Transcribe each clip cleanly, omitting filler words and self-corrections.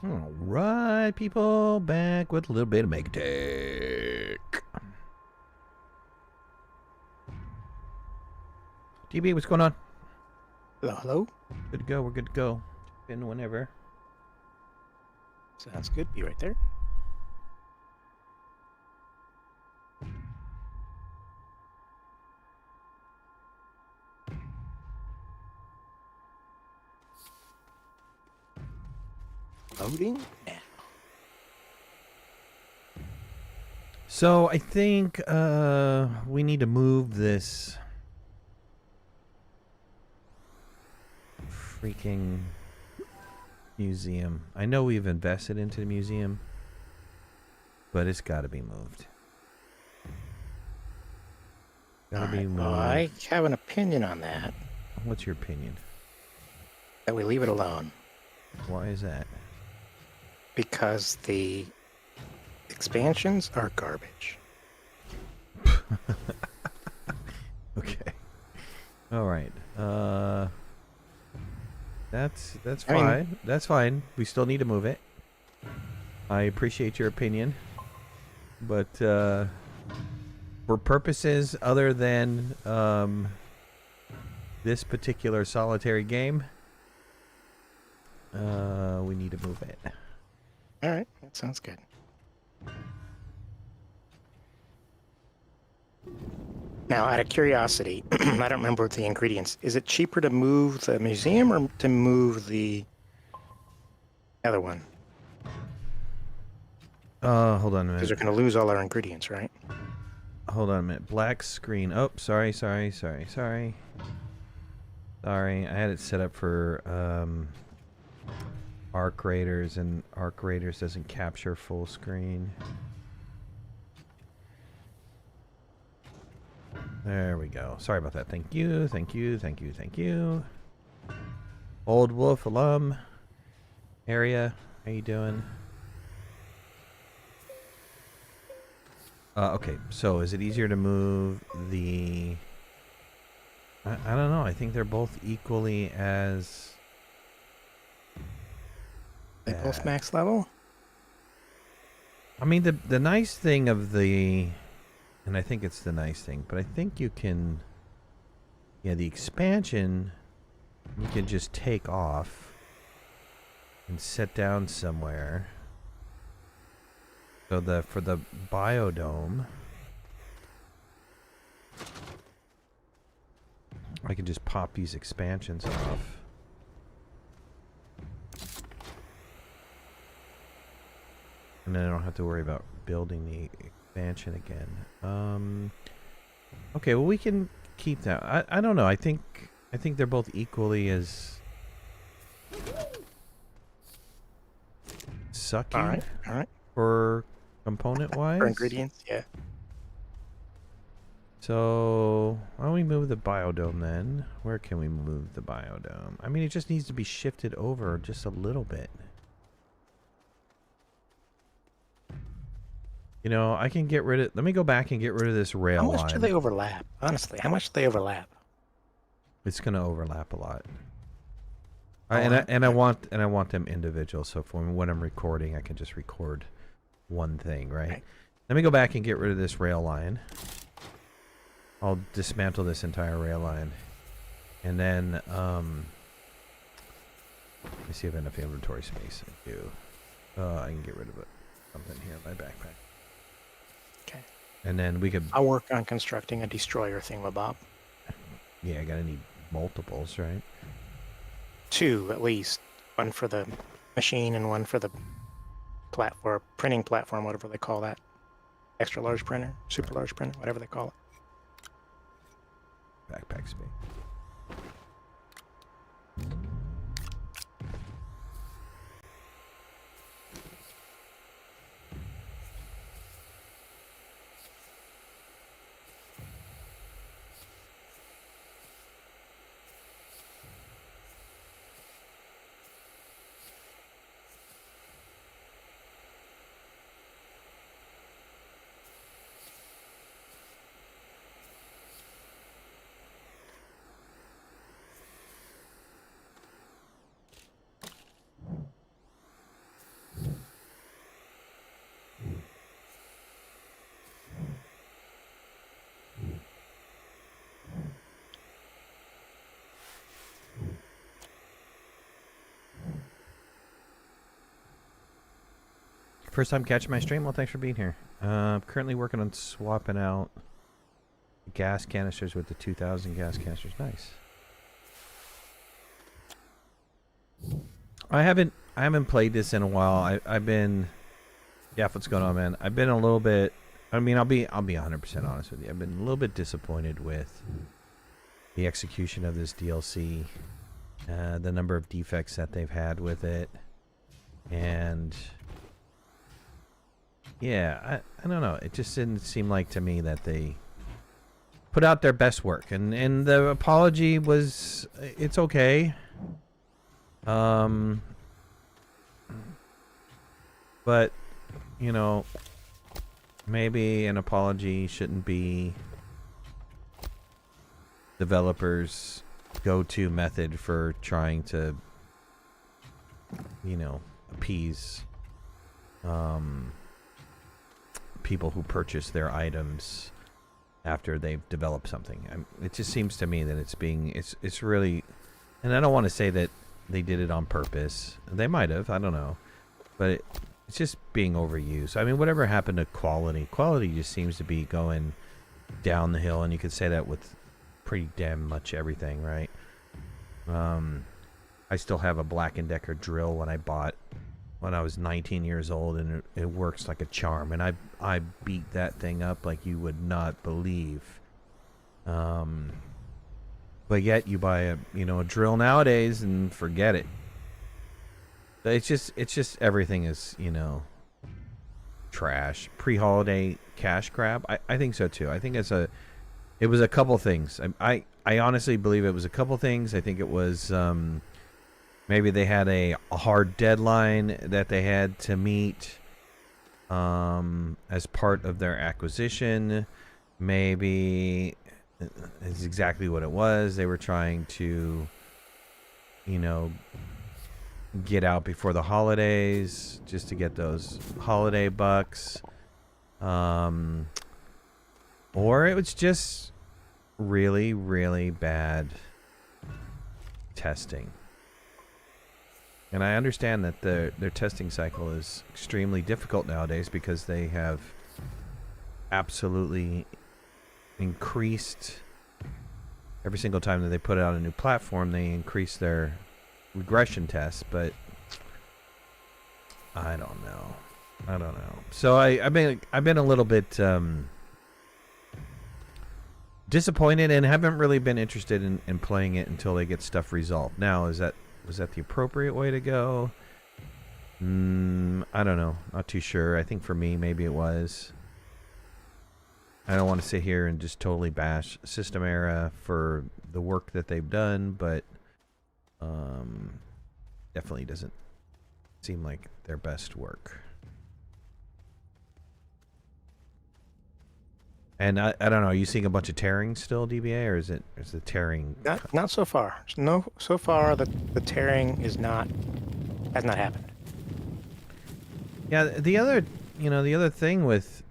All right, people, back with a little bit of MegaTech. DB, what's going on? Hello, hello. Good to go. We're good to go. In whenever. Sounds good. Be right there. Loading now. So I think we need to move this freaking museum. I know we've invested into the museum, but it's got to be moved. Got to be moved. Well, I have an opinion on that. What's your opinion? That we leave it alone. Why is that? Because the expansions are garbage. Okay. All right. That's I mean- fine. That's fine. We still need to move it. I appreciate your opinion, but for purposes other than this particular solitary game, we need to move it. All right, that sounds good. Now, out of curiosity, I don't remember the ingredients. Is it cheaper to move the museum or to move the other one? Hold on a Because minute. we're going to lose all our ingredients, right? Hold on a minute. Black screen. Oh, sorry. Sorry. I had it set up for arc raiders, and arc raiders doesn't capture full screen. There we go. Sorry about that. Thank you. Old Wolf alum area. How you doing? Okay, so is it easier to move the... I don't know. I think they're both equally as... They both max level? I mean, the nice thing of the... And I think it's the nice thing, but I think you can... Yeah, the expansion, you can just take off and set down somewhere. So for the biodome, I can just pop these expansions off. And then I don't have to worry about building the expansion again. Okay, well we can keep that. I don't know. I think they're both equally as sucky. All right. For component wise. For ingredients, yeah. So why don't we move the biodome then? Where can we move the biodome? I mean, it just needs to be shifted over just a little bit. You know, I can get rid of... Let me go back and get rid of this rail line. How much do they overlap? Honestly, how much do they overlap? It's going to overlap a lot. I want them individual. So when I'm recording, I can just record one thing, right? Let me go back and get rid of this rail line. I'll dismantle this entire rail line, and then let me see if I have enough inventory space. I do. I can get rid of it. Something here in my backpack. Okay. And then we could... I'll work on constructing a destroyer thingamabob. Yeah, I gotta need multiples, right? 2 at least. One for the machine and one for the platform, printing platform, whatever they call that. Extra large printer, super large printer, whatever they call it. Backpack space. First time catching my stream? Well, thanks for being here. Currently working on swapping out gas canisters with the 2000 gas canisters. Nice. I haven't played this in a while. I've been, yeah, what's going on, man? I've been a little bit. I mean, I'll be 100% honest with you. I've been a little bit disappointed with the execution of this DLC, the number of defects that they've had with it, and yeah, I don't know. It just didn't seem like to me that they put out their best work, and the apology was, it's okay. But you know, maybe an apology shouldn't be developers' go-to method for trying to, you know, appease people who purchase their items after they've developed something. It just seems to me that it's really, and I don't want to say that they did it on purpose. They might have, I don't know, but it's just being overused. I mean, whatever happened to quality? Quality just seems to be going down the hill, and you could say that with pretty damn much everything, right? I still have a Black & Decker drill when I bought when I was 19 years old, and it works like a charm, and I beat that thing up like you would not believe. But yet you buy a drill nowadays and forget it. It's just everything is, trash. Pre-holiday cash grab. I think so too. I think it was a couple things. I honestly believe it was a couple things. I think it was maybe they had a hard deadline that they had to meet as part of their acquisition. Maybe it's exactly what it was. They were trying to, get out before the holidays just to get those holiday bucks. Or it was just really, really bad testing. And I understand that their testing cycle is extremely difficult nowadays because they have absolutely increased every single time that they put out a new platform. They increase their regression tests, but I don't know. So I've been a little bit disappointed and haven't really been interested in playing it until they get stuff resolved. Now, was that the appropriate way to go? I don't know. Not too sure. I think for me, maybe it was. I don't want to sit here and just totally bash System Era for the work that they've done, but definitely doesn't seem like their best work. And I don't know. Are you seeing a bunch of tearing still, DBA, or is the tearing? Not so far. No, so far the tearing has not happened. Yeah, the other thing is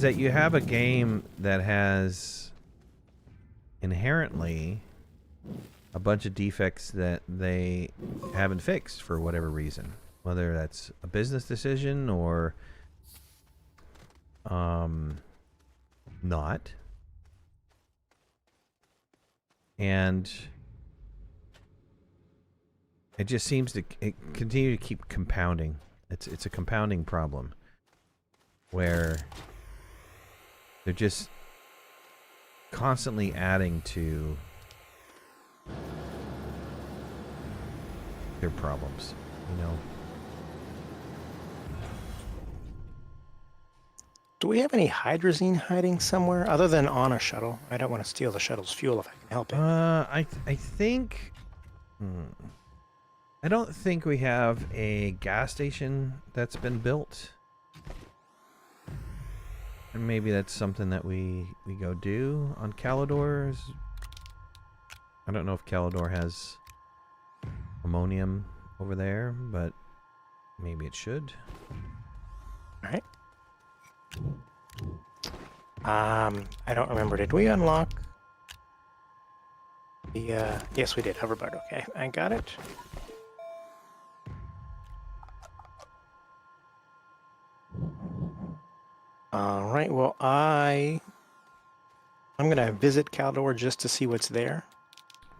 that you have a game that has inherently a bunch of defects that they haven't fixed for whatever reason, whether that's a business decision or not. And it just seems to continue to keep compounding. It's a compounding problem where they're just constantly adding to their problems, Do we have any hydrazine hiding somewhere other than on a shuttle? I don't want to steal the shuttle's fuel if I can help it. I think I don't think we have a gas station that's been built. And maybe that's something that we go do on Calidor. I don't know if Calidor has ammonium over there, but maybe it should. All right. I don't remember. Did we unlock the? Yes, we did. Hoverboard. Okay, I got it. All right. Well, I'm gonna visit Caldor just to see what's there.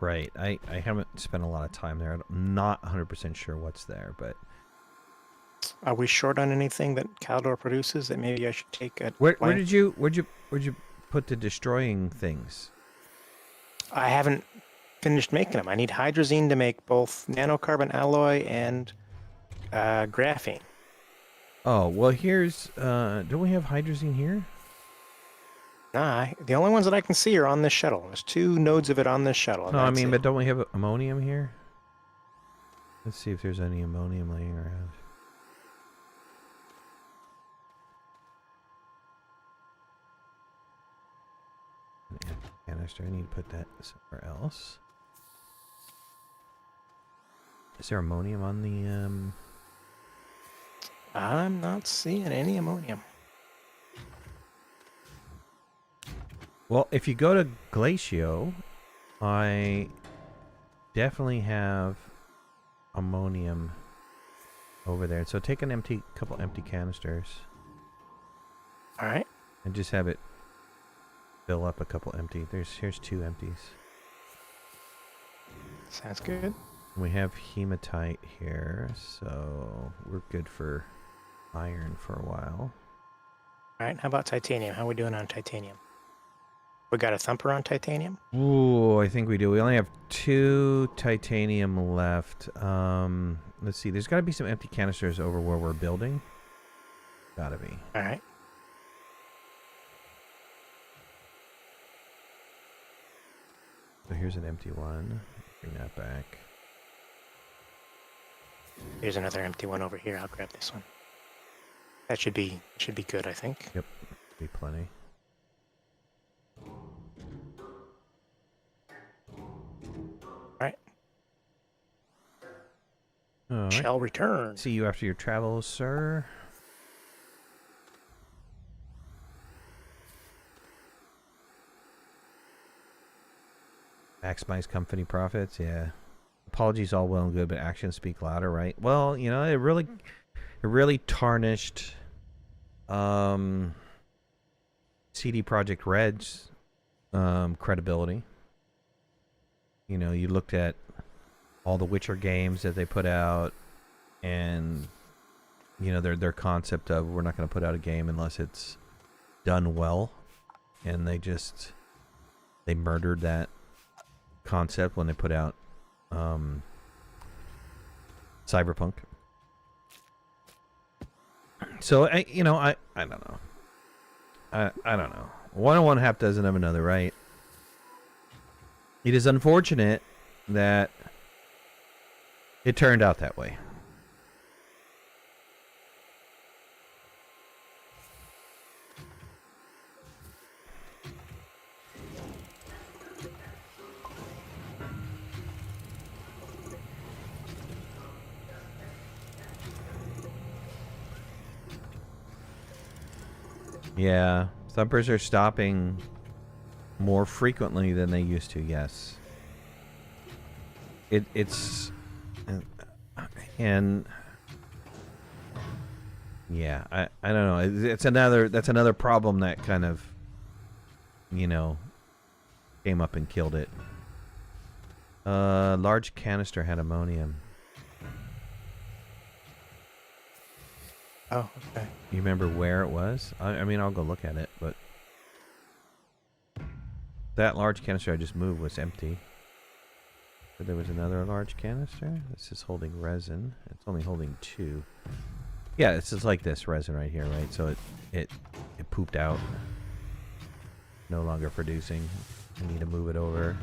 Right. I haven't spent a lot of time there. I'm not 100% sure what's there, but Are we short on anything that Caldor produces that maybe I should take a where'd glance? you put the destroying things? I haven't finished making them. I need hydrazine to make both nanocarbon alloy and graphene. Oh, well here's don't we have hydrazine here? Nah, the only ones that I can see are on this shuttle. There's 2 nodes of it on this shuttle. No, I That's mean, it. but don't we have ammonium here? Let's see if there's any ammonium laying around. An empty canister. I need to put that somewhere else. Is there ammonium on the I'm not seeing any ammonium. Well, if you go to Glacio, I definitely have ammonium over there. So take an couple empty canisters All right. and just have it fill up a couple empty. Here's 2 empties. Sounds good. We have hematite here, so we're good for iron for a while. All right. How about titanium? How are we doing on titanium? We got a thumper on titanium? Ooh, I think we do. We only have 2 titanium left. Let's see. There's got to be some empty canisters over where we're building. Gotta be. All right. So here's an empty one. Bring that back. There's another empty one over here. I'll grab this one. That should be good, I think. Yep, be plenty. All right. All right. Shall return. See you after your travels, sir. Maximize company profits, yeah. Apologies all well and good, but actions speak louder, right? Well, you know, it really tarnished CD Projekt Red's credibility. You know, you looked at all the Witcher games that they put out, and you know their concept of we're not going to put out a game unless it's done well, and they murdered that concept when they put out Cyberpunk. So I don't know. I don't know. One and one half dozen of another, right? It is unfortunate that it turned out that way. Yeah, thumpers are stopping more frequently than they used to. Yes, it's and yeah, I don't know. That's another problem that kind of came up and killed it. Large canister had ammonium. Oh, okay. You remember where it was? I mean, I'll go look at it, but that large canister I just moved was empty. But there was another large canister. This is holding resin. It's only holding 2. Yeah, it's just like this resin right here, right? So it pooped out. No longer producing. I need to move it over.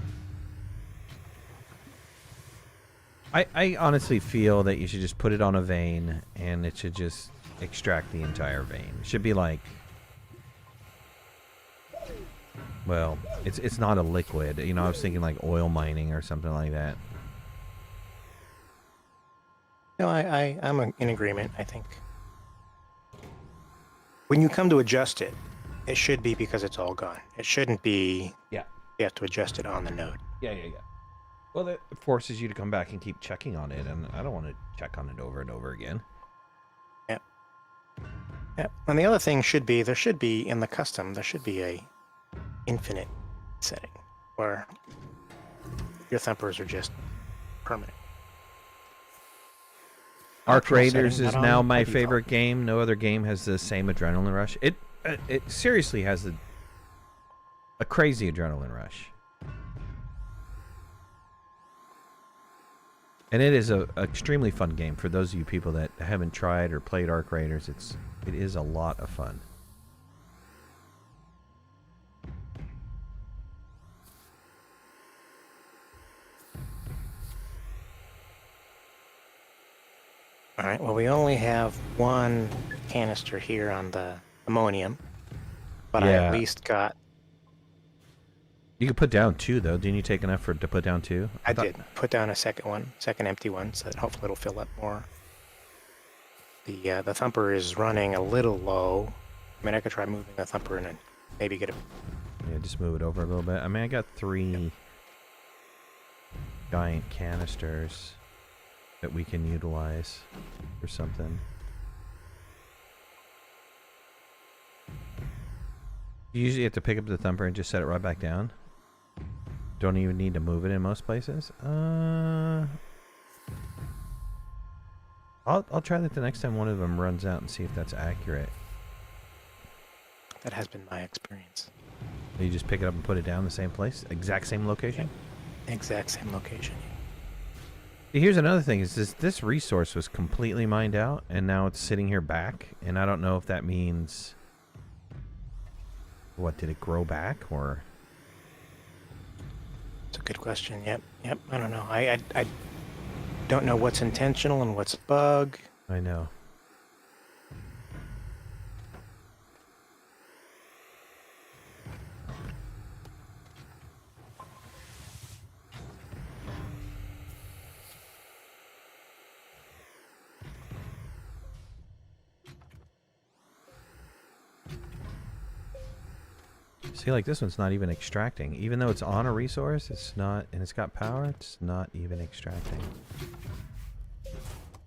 I honestly feel that you should just put it on a vein and it should just extract the entire vein. It should be like, well, it's not a liquid. You know, I was thinking like oil mining or something like that. No, I'm in agreement, I think. When you come to adjust it, it should be because it's all gone. It shouldn't be you have to adjust it on the node. Yeah. Well, it forces you to come back and keep checking on it, and I don't want to check on it over and over again. Yep. Yeah. And the other thing should be, there should be in the custom, there should be a infinite setting where your thumpers are just permanent. Arc Optional Raiders setting, is not now on my by default. favorite game. No other game has the same adrenaline rush. It seriously has a crazy adrenaline rush. And it is a extremely fun game for those of you people that haven't tried or played Arc Raiders. It is a lot of fun. All right, well, we only have one canister here on the ammonium, but I Yeah. at least got, You could put down 2 though. Didn't you take an effort to put down 2? I did put down a second empty one, so that hopefully it'll fill up more. The thumper is running a little low. I mean, I could try moving the thumper and then maybe get a, Yeah, just move it over a little bit. I mean, I got 3 giant canisters that we can utilize for something. You usually have to pick up the thumper and just set it right back down. Don't even need to move it in most places. I'll try that the next time one of them runs out and see if that's accurate. that has been my experience. You just pick it up and put it down in the same place, exact same location. Exact same location. Here's another thing: is this resource was completely mined out, and now it's sitting here back, and I don't know if that means what, did it grow back or? It's a good question. Yep. I don't know. I don't know what's intentional and what's bug. I know. See, like this one's not even extracting. Even though it's on a resource, it's not, and it's got power, it's not even extracting.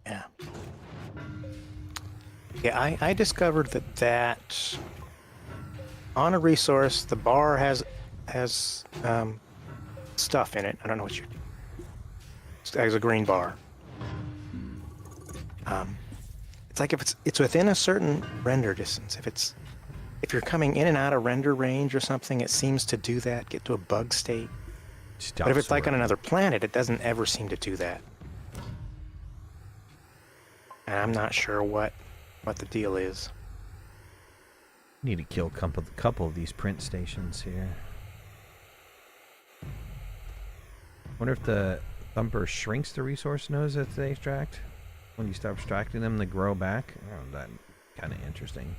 Yeah. Yeah, I discovered that on a resource, the bar has stuff in it. I don't know what you. It has a green bar. It's like if it's within a certain render distance. If you're coming in and out of render range or something, it seems to do that, get to a bug state. Stop But if it's like on sorting. another planet, it doesn't ever seem to do that. And I'm not sure what the deal is. Need to kill a couple of these print stations here. Wonder if the thumper shrinks the resource nodes that they extract. When you stop extracting them, they grow back. Oh, that kind of interesting.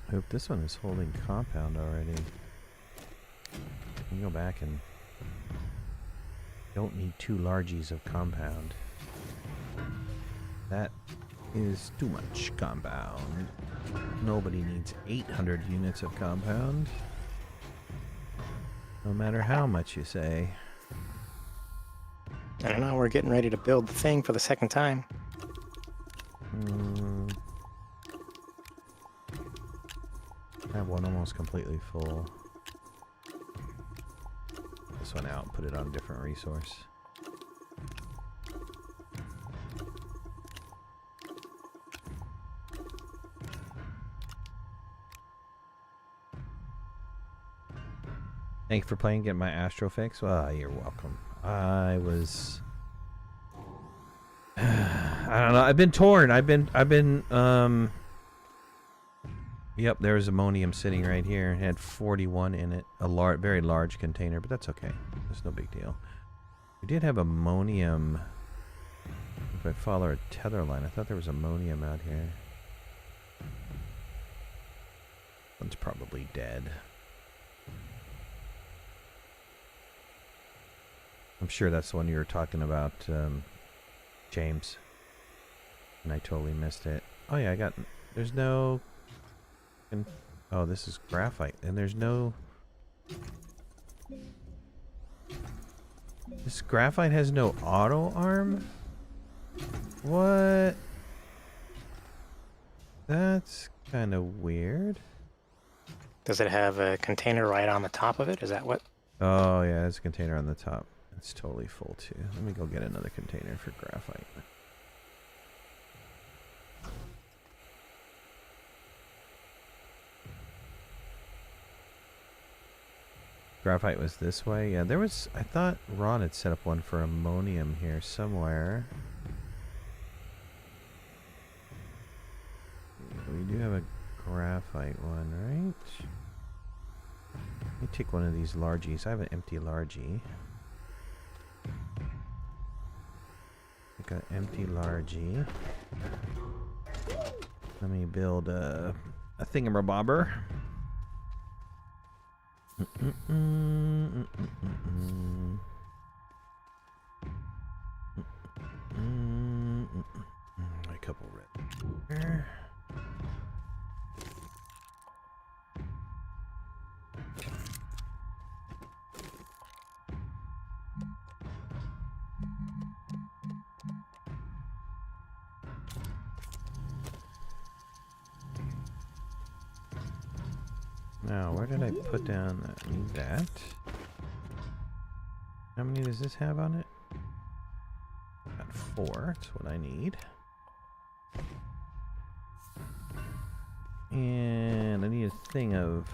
I hope this one is holding compound already. Can go back and don't need 2 largies of compound. That is too much compound. Nobody needs 800 units of compound. No matter how much you say. I don't know, we're getting ready to build the thing for the second time. I have one almost completely full. This one out, put it on a different resource. Thank you for playing, getting my Astro fix. Well, you're welcome. I was I don't know. I've been torn. Yep, there's ammonium sitting right here. It had 41 in it. A very large container, but that's okay. That's no big deal. We did have ammonium. If I follow a tether line, I thought there was ammonium out here. One's probably dead. I'm sure that's the one you were talking about, James. And I totally missed it. Oh yeah, I got. There's no. Oh, this is graphite, and there's no. This graphite has no auto arm? What? That's kind of weird. Does it have a container right on the top of it? Is that what? Oh yeah, there's a container on the top. It's totally full too. Let me go get another container for graphite. Graphite was this way. Yeah, there was. I thought Ron had set up one for ammonium here somewhere. We do have a graphite one, right? Let me take one of these largies. I have an empty largie. Take an empty largie. Let me build a thingamabobber. A couple red. Now, where did I put down that? Need that. How many does this have on it? Got 4. That's what I need. And I need a thing of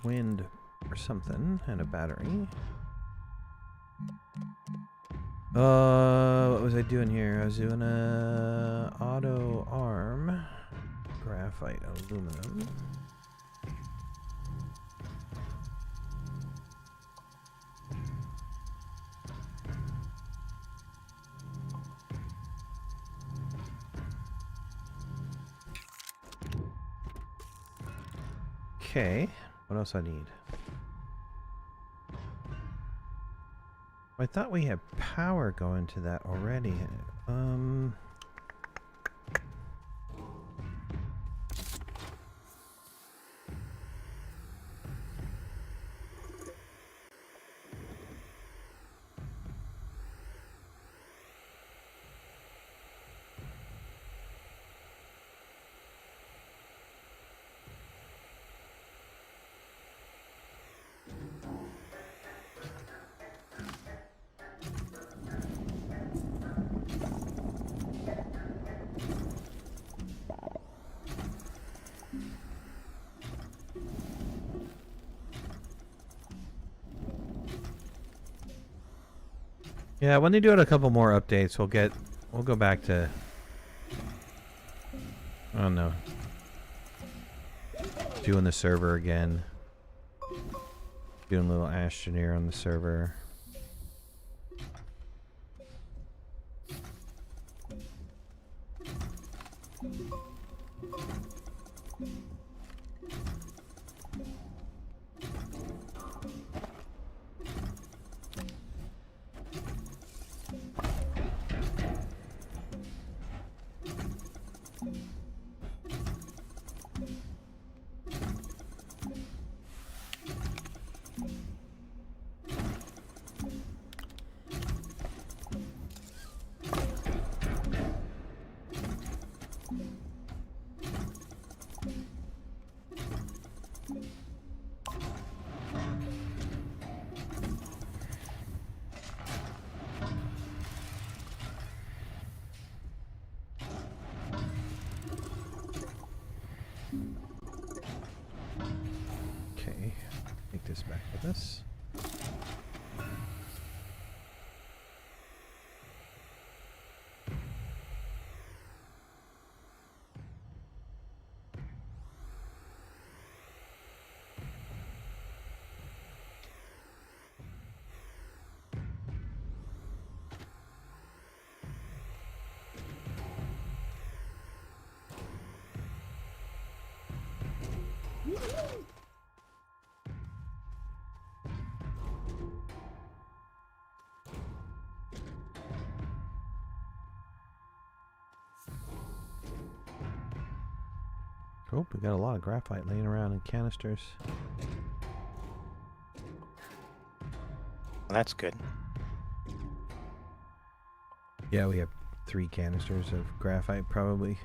wind or something and a battery. What was I doing here? I was doing a auto arm. Graphite, aluminum. Okay, what else I need? I thought we had power going to that already. Yeah, when they do it a couple more updates, we'll go back to, I don't know, doing the server again. Doing a little Astroneer on the server. Okay, take this back with us. Oh, we got a lot of graphite laying around in canisters. Well, that's good. Yeah, we have 3 canisters of graphite, probably.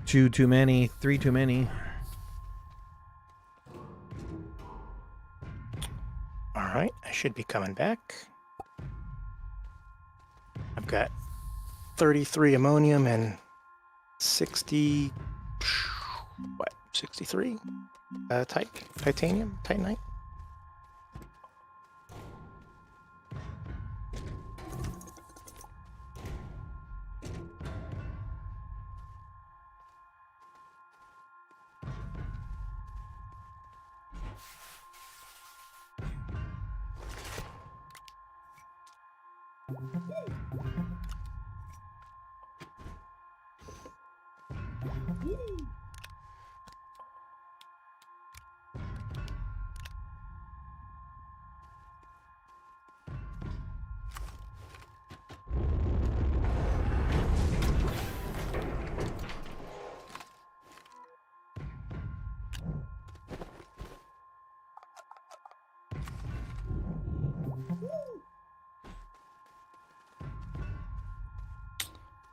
2 too many, 3 too many. Alright, I should be coming back. I've got 33 ammonium and 60... what? 63? Titanium? Titanite?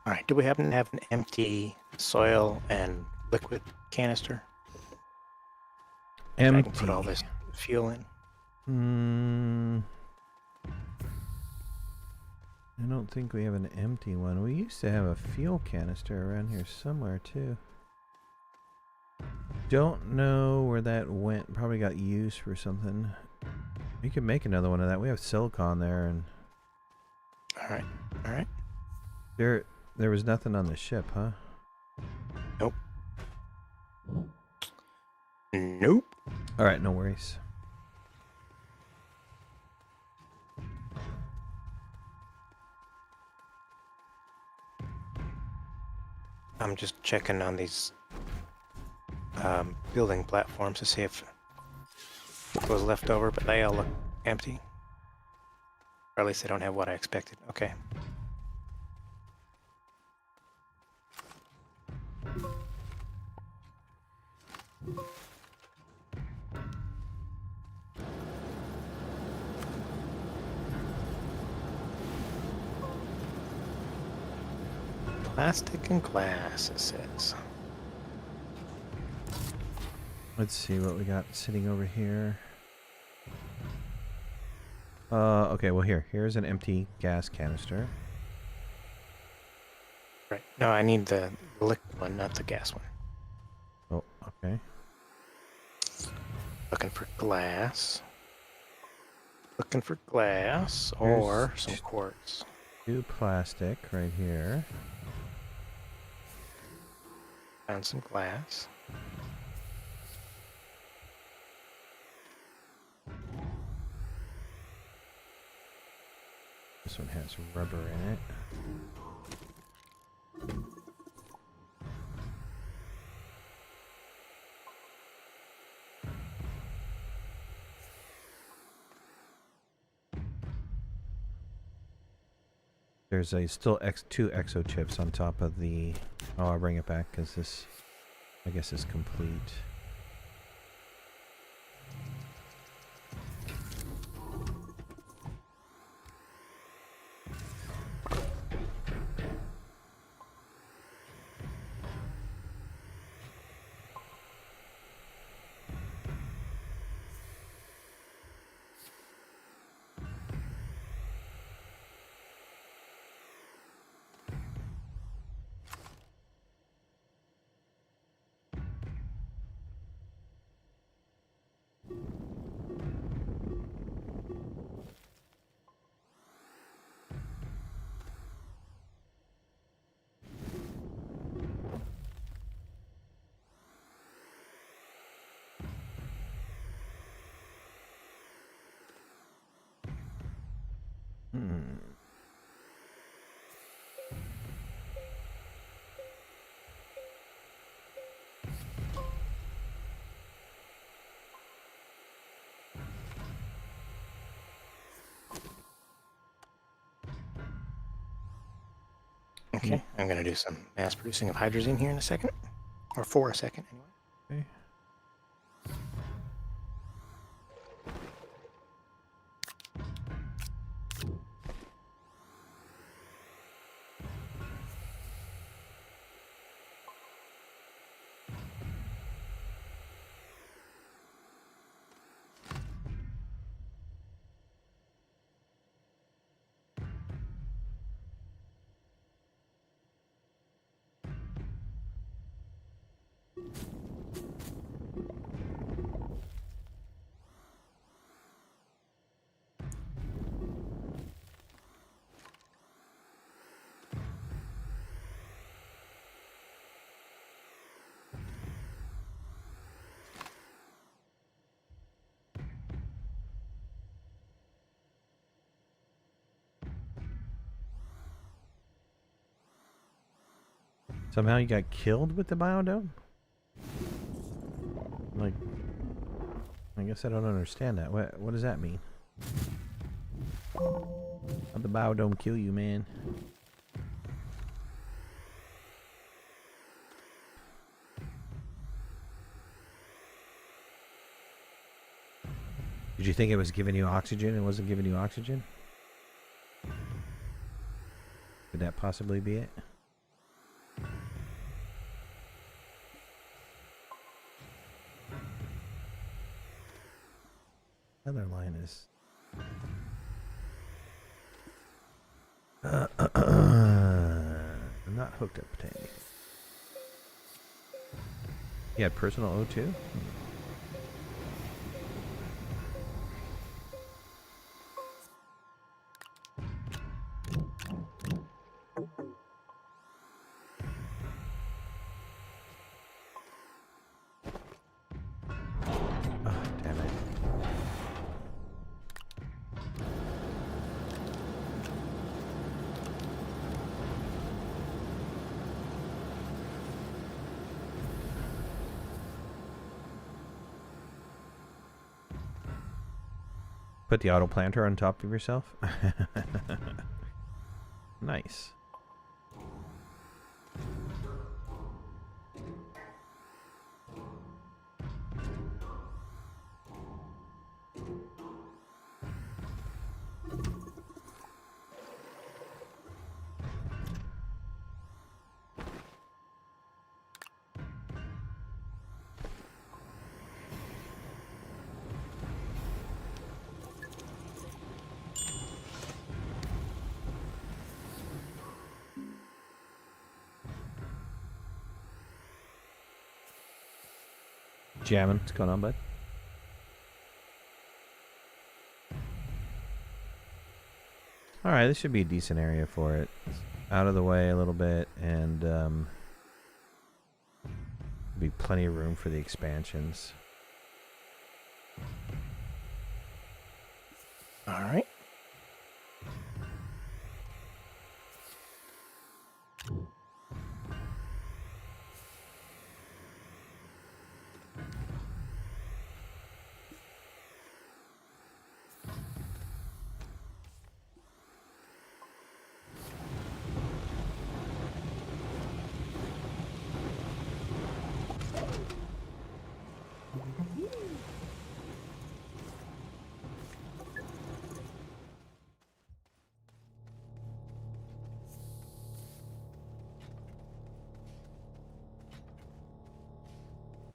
Alright, do we happen to have an empty soil and liquid canister? Empty. I can put all this fuel in. I don't think we have an empty one. We used to have a fuel canister around here somewhere too. Don't know where that went. Probably got used for something. We could make another one of that. We have silicon there, and Alright. there was nothing on the ship, huh? Nope. Alright, no worries. I'm just checking on these building platforms to see if it was left over, but they all look empty. Or at least they don't have what I expected. Okay. Plastic and glass, it says. Let's see what we got sitting over here. Okay, well here's an empty gas canister. Right. No, I need the liquid one, not the gas one. Oh, okay. Looking for glass. Looking for glass or some quartz. 2 plastic right here. Found some glass. This one has rubber in it. There's still 2 exo chips on top of the... Oh, I'll bring it back because this, I guess, is complete. Okay, I'm going to do some mass producing of hydrazine here in a second. or for a second anyway. Okay. Somehow you got killed with the biodome? Like, I guess I don't understand that. What does that mean? How'd the biodome kill you, man? Did you think it was giving you oxygen and wasn't giving you oxygen? Could that possibly be it? Other line is I'm not hooked up to anything. You had personal O2? Put the auto planter on top of yourself? Nice. Jamming. What's going on, bud? Alright, this should be a decent area for it. It's out of the way a little bit, and be plenty of room for the expansions. Alright.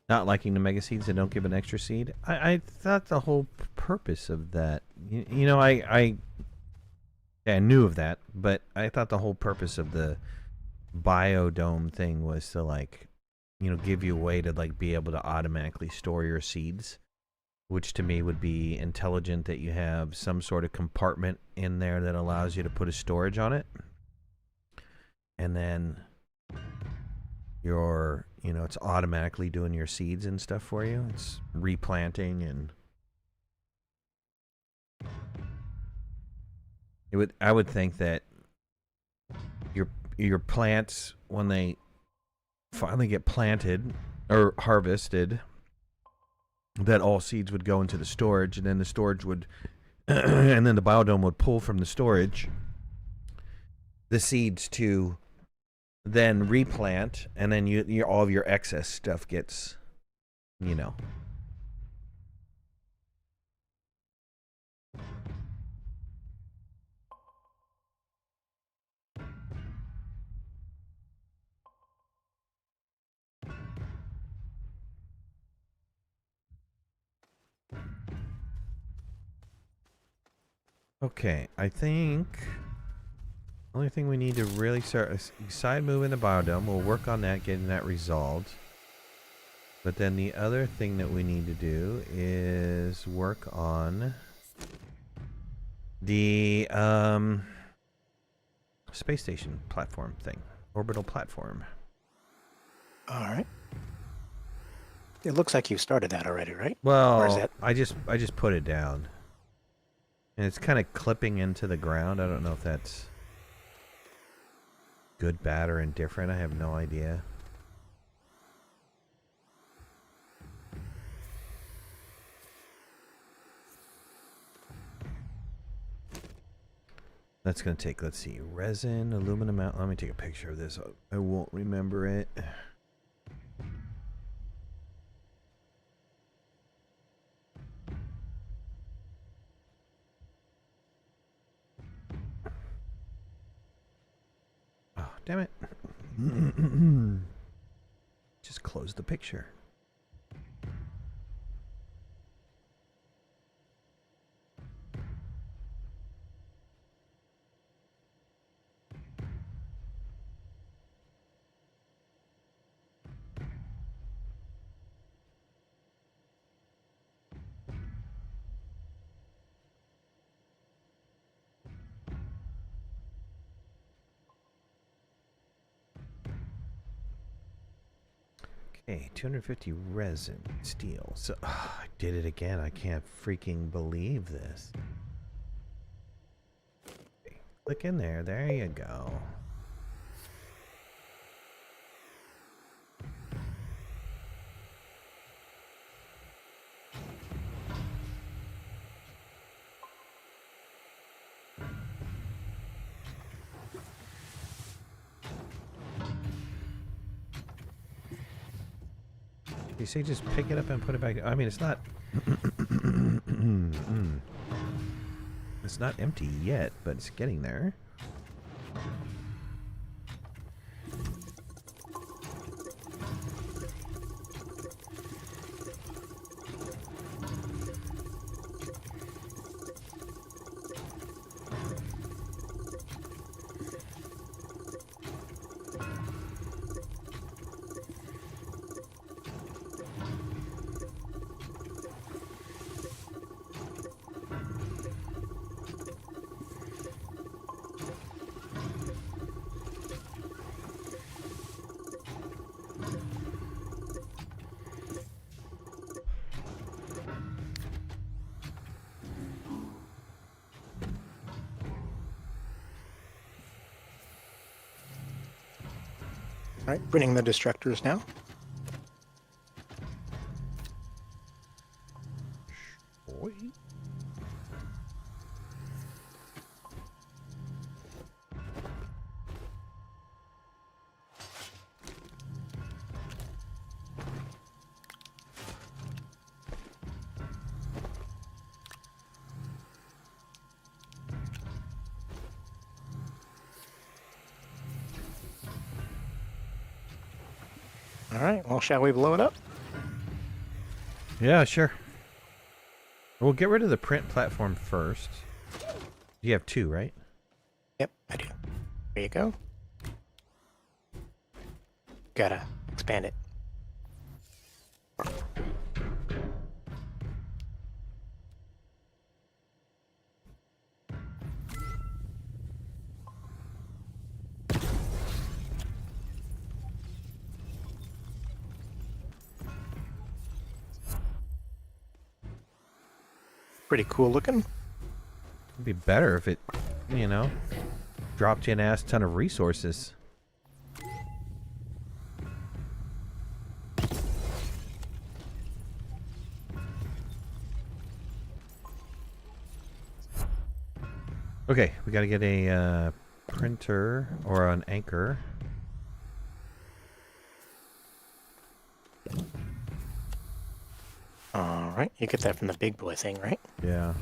Not liking the mega seeds that don't give an extra seed. I thought the whole purpose of that, you know, I knew of that, but I thought the whole purpose of the biodome thing was to, like, you know, give you a way to, like, be able to automatically store your seeds, which to me would be intelligent, that you have some sort of compartment in there that allows you to put a storage on it, and then your, you know, it's automatically doing your seeds and stuff for you. It's replanting, and I would think that your plants, when they finally get planted or harvested, that all seeds would go into the storage, and then the storage would and then the biodome would pull from the storage the seeds to then replant, and then you all of your excess stuff gets, you know. Okay, I think the only thing we need to really start is side moving the biodome. We'll work on that, getting that resolved. But then the other thing that we need to do is work on the space station platform thing, orbital platform. All right. It looks like you started that already, right? Well, or is that... I just put it down, and it's kind of clipping into the ground. I don't know if that's good, bad, or indifferent. I have no idea. That's going to take, let's see, resin, aluminum. Let me take a picture of this. I won't remember it. Oh, damn it. Just close the picture. Okay, 250 resin, steel. So, I did it again. I can't freaking believe this. Okay, click in there. There you go. You say just pick it up and put it back. I mean, it's not... It's not empty yet, but it's getting there. All right, printing the destructors now. Boy. All right, well, shall we blow it up? Yeah, sure. We'll get rid of the print platform first. You have two, right? Yep, I do. There you go. Gotta expand it. Pretty cool looking. It'd be better if it, you know, dropped you an ass ton of resources. Okay, we gotta get a printer or an anchor. All right, you get that from the big boy thing, right? Yeah.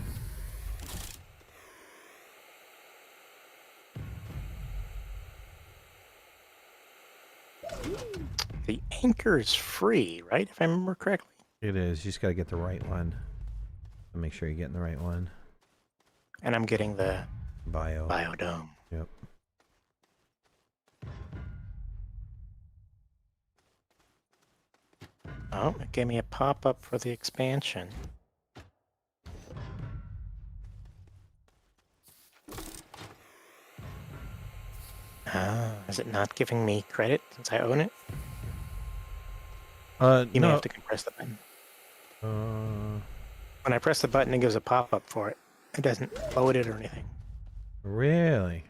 The anchor is free, right? If I remember correctly. It is. You just got to get the right one. Make sure you're getting the right one. And I'm getting the Bio. biodome. Yep. Oh, it gave me a pop-up for the expansion. Ah, is it not giving me credit since I own it? You may No. have to compress the button. When When I press the button, it gives a pop-up for it. It doesn't load it or anything. Really?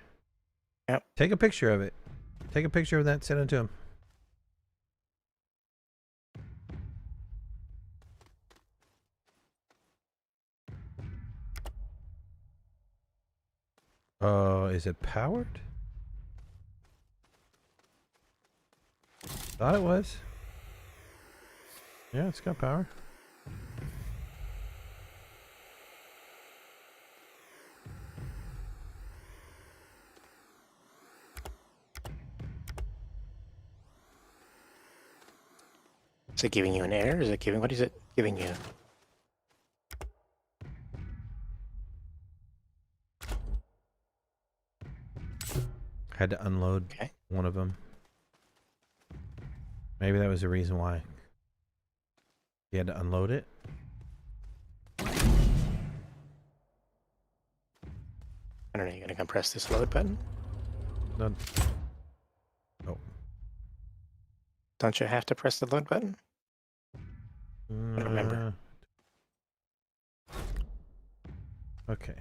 Yep. Take a picture of it. Take a picture of that. Send it to him. Is it powered? Thought it was. Yeah, it's got power. Is it giving you an error? Is it giving, what is it giving you? Had to unload one of them. Maybe that was the reason why. You had to unload it. I don't know, you're gonna compress this load button? No. Oh. Don't you have to press the load button? I don't remember. Okay.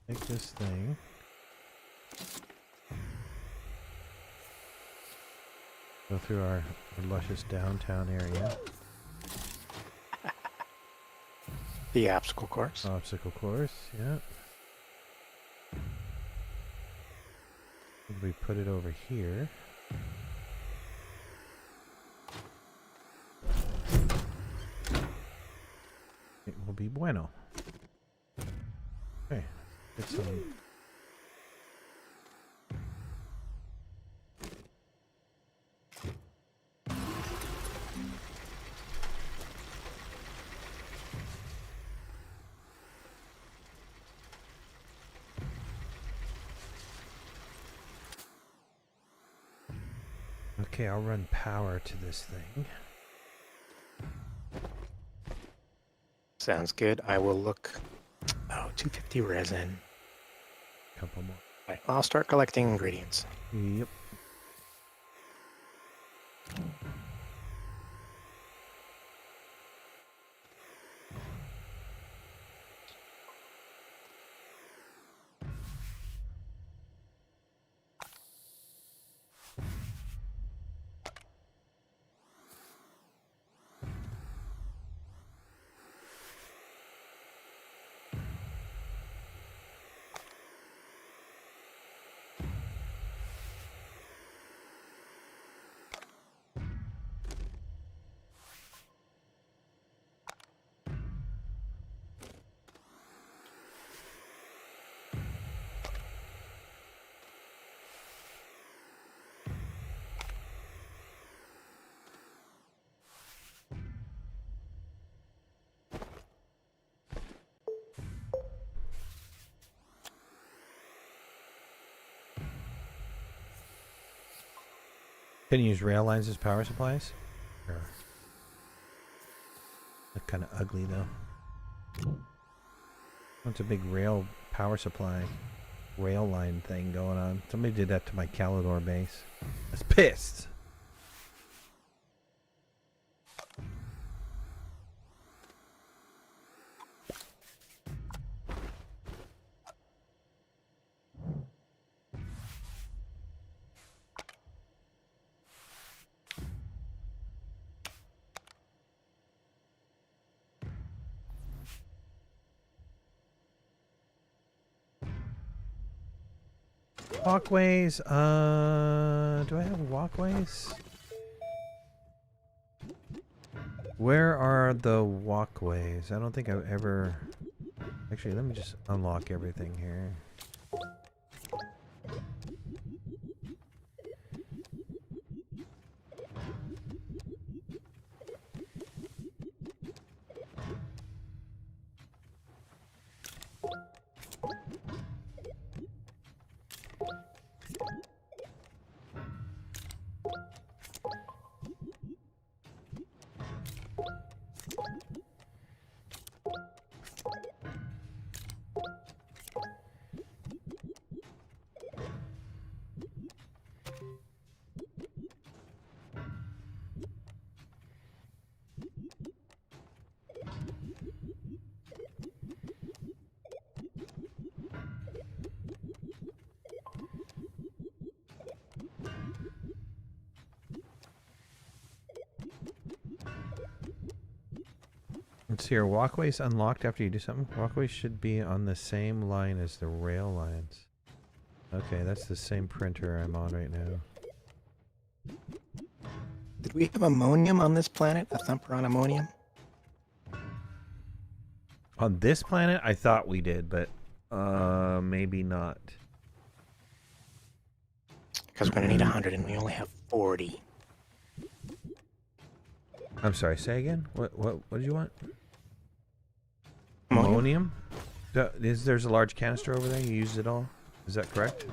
Take this thing. Go through our luscious downtown area. The obstacle course. Obstacle course, yeah. We put it over here. It will be bueno. Okay, get some. Okay, I'll run power to this thing. Sounds good. I will look. Oh, 250 resin. Couple more. Right, I'll start collecting ingredients. Yep. Can you use rail lines as power supplies? Sure. They're kind of ugly though. That's a big rail power supply, rail line thing going on. Somebody did that to my Calidor base. I was pissed. Walkways, do I have walkways? Where are the walkways? I don't think I've ever... Actually, let me just unlock everything here. Let's see, are walkways unlocked after you do something? Walkways should be on the same line as the rail lines. Okay, that's the same printer I'm on right now. Did we have ammonium on this planet? A thumper on ammonium? On this planet, I thought we did, but maybe not. Because we're going to need 100 and we only have 40. I'm sorry, say again? What did you want? Ammonium? There's a large canister over there? You used it all? Is that correct?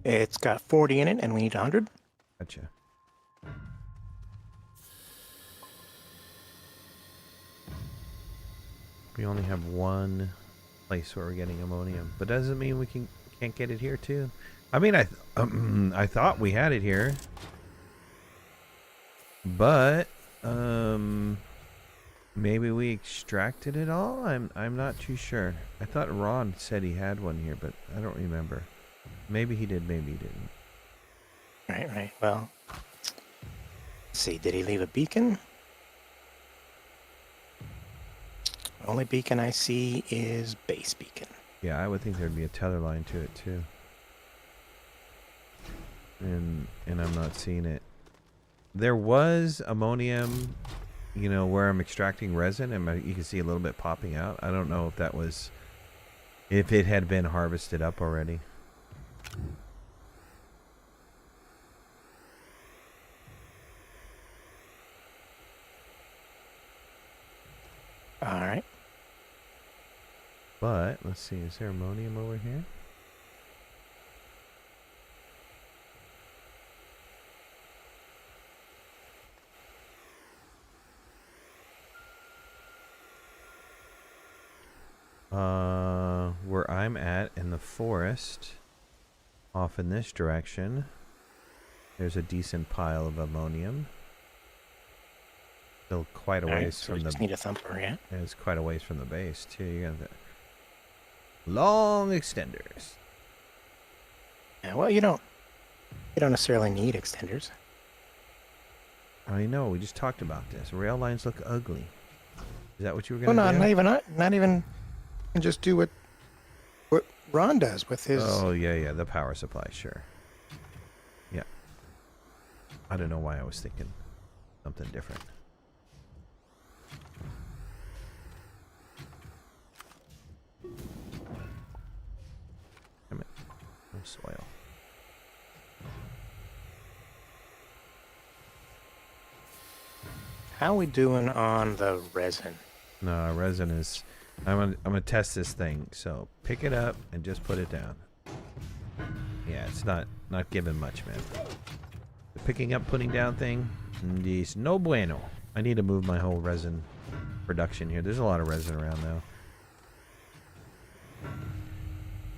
It's got 40 in it and we need 100. Gotcha. We only have one place where we're getting ammonium, but doesn't mean we can't get it here too. I mean, I thought we had it here, but maybe we extracted it all. I'm not too sure. I thought Ron said he had one here, but I don't remember. Maybe he did, maybe he didn't. Right. Well, let's see. Did he leave a beacon? The only beacon I see is base beacon. Yeah, I would think there'd be a tether line to it too. And I'm not seeing it. There was ammonium, you know, where I'm extracting resin, and you can see a little bit popping out. I don't know if it had been harvested up already. All right. But let's see, is there ammonium over here? Where I'm at in the forest, off in this direction, there's a decent pile of ammonium. Still quite a ways So from we the. just need a thumper, yeah. It's quite a ways from the base too. You got the long extenders. Yeah. Well, you don't necessarily need extenders. I know. We just talked about this. Rail lines look ugly. Is that what you were Oh gonna no, do? not even. And just do what Ron does with his. Oh yeah, the power supply, sure. Yeah. I don't know why I was thinking something different. Damn it. No soil. How we doing on the resin? No, resin is. I'm gonna test this thing. So pick it up and just put it down. Yeah, it's not giving much, man. The picking up, putting down thing, is no bueno. I need to move my whole resin production here. There's a lot of resin around now.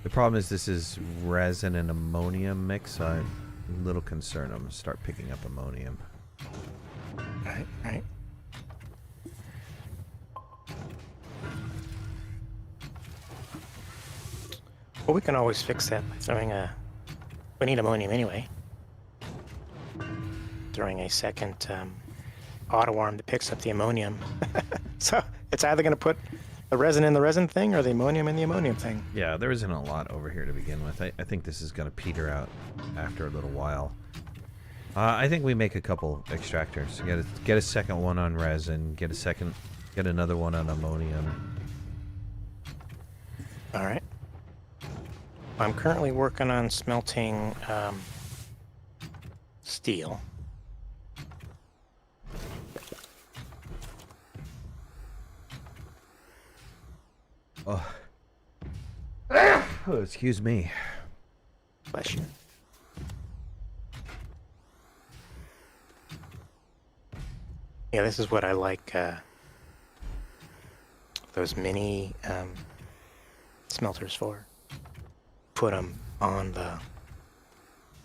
The problem is this is resin and ammonium mix, so I'm a little concerned. I'm gonna start picking up ammonium. Right. Well, we can always fix that by throwing we need ammonium anyway. Throwing a second auto arm that picks up the ammonium. So it's either going to put the resin in the resin thing or the ammonium in the ammonium thing. Yeah, there isn't a lot over here to begin with. I think this is going to peter out after a little while. I think we make a couple extractors. Get a second one on resin. Get another one on ammonium. All right. I'm currently working on smelting steel. Oh, excuse me. Bless you. Yeah, this is what I like. Those mini smelters for. Put them on the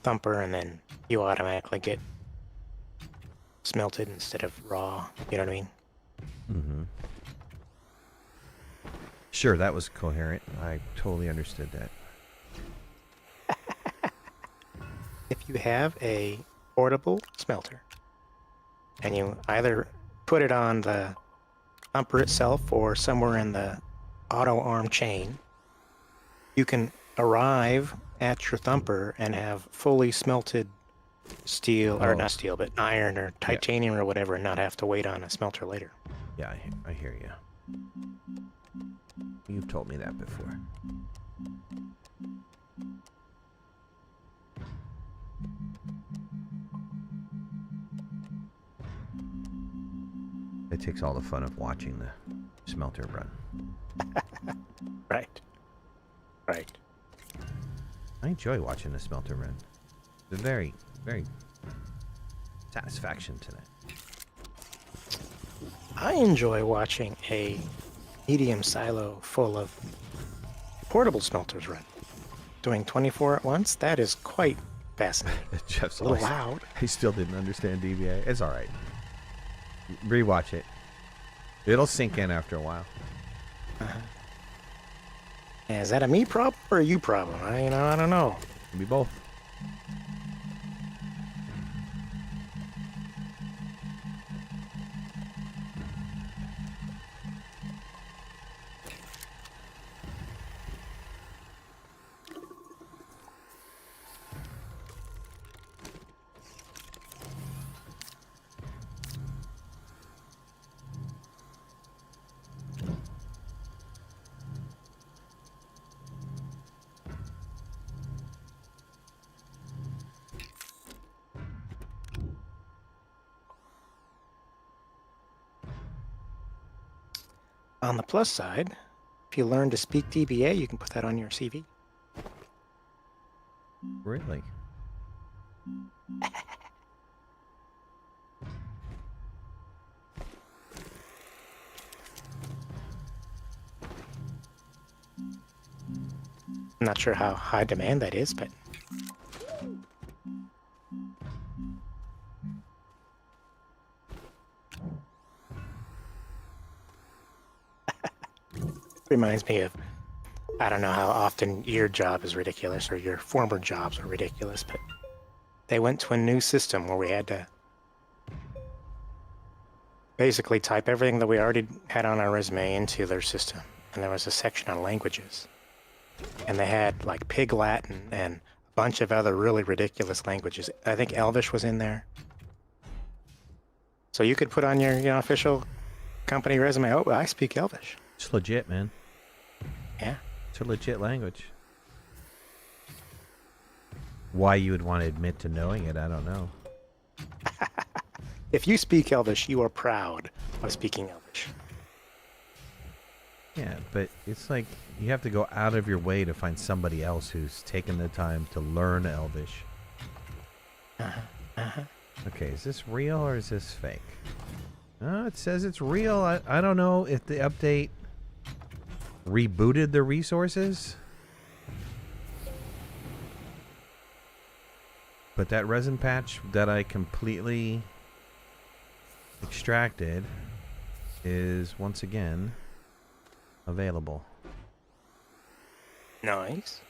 thumper, and then you automatically get smelted instead of raw. You know what I mean? Mm-hmm. Sure, that was coherent. I totally understood that. If you have a portable smelter, and you either put it on the thumper itself or somewhere in the auto arm chain, you can arrive at your thumper and have fully smelted steel, or not steel, but iron or titanium or whatever, and not have to wait on a smelter later. Yeah, I hear you. You've told me that before. It takes all the fun of watching the smelter run. Right. Right. I enjoy watching the smelter run. It's a very, very satisfaction to that. I enjoy watching a medium silo full of portable smelters run. Doing 24 at once, that is quite fascinating. Jeff's A little always, loud. he still didn't understand DBA. It's all right. Rewatch it. It'll sink in after a while. Yeah, is that a me problem or a you problem? I don't know. It'll be both. On the plus side, if you learn to speak DBA, you can put that on your CV. Really? I'm not sure how high demand that is, but reminds me of, I don't know how often your job is ridiculous or your former jobs are ridiculous, but they went to a new system where we had to basically type everything that we already had on our resume into their system. And there was a section on languages. And they had like Pig Latin and a bunch of other really ridiculous languages. I think Elvish was in there. So you could put on your official company resume, oh, I speak Elvish. It's legit, man. Yeah. It's a legit language. Why you would want to admit to knowing it, I don't know. If you speak Elvish, you are proud of speaking Elvish. Yeah, but it's like you have to go out of your way to find somebody else who's taken the time to learn Elvish. Okay, is this real or is this fake? It says it's real. I don't know if the update rebooted the resources. But that resin patch that I completely extracted is once again available. Nice.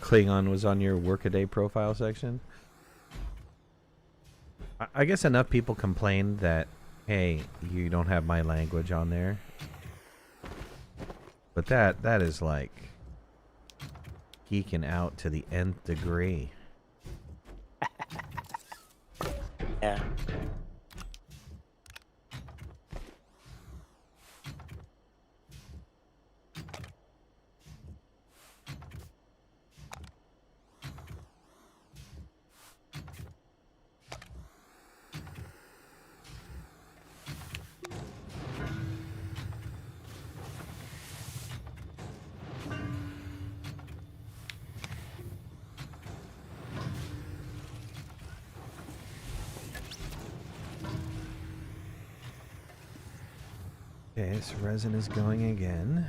Klingon was on your workaday profile section. I guess enough people complained that, hey, you don't have my language on there. But that is like geeking out to the nth degree. Yeah. Okay, so resin is going again.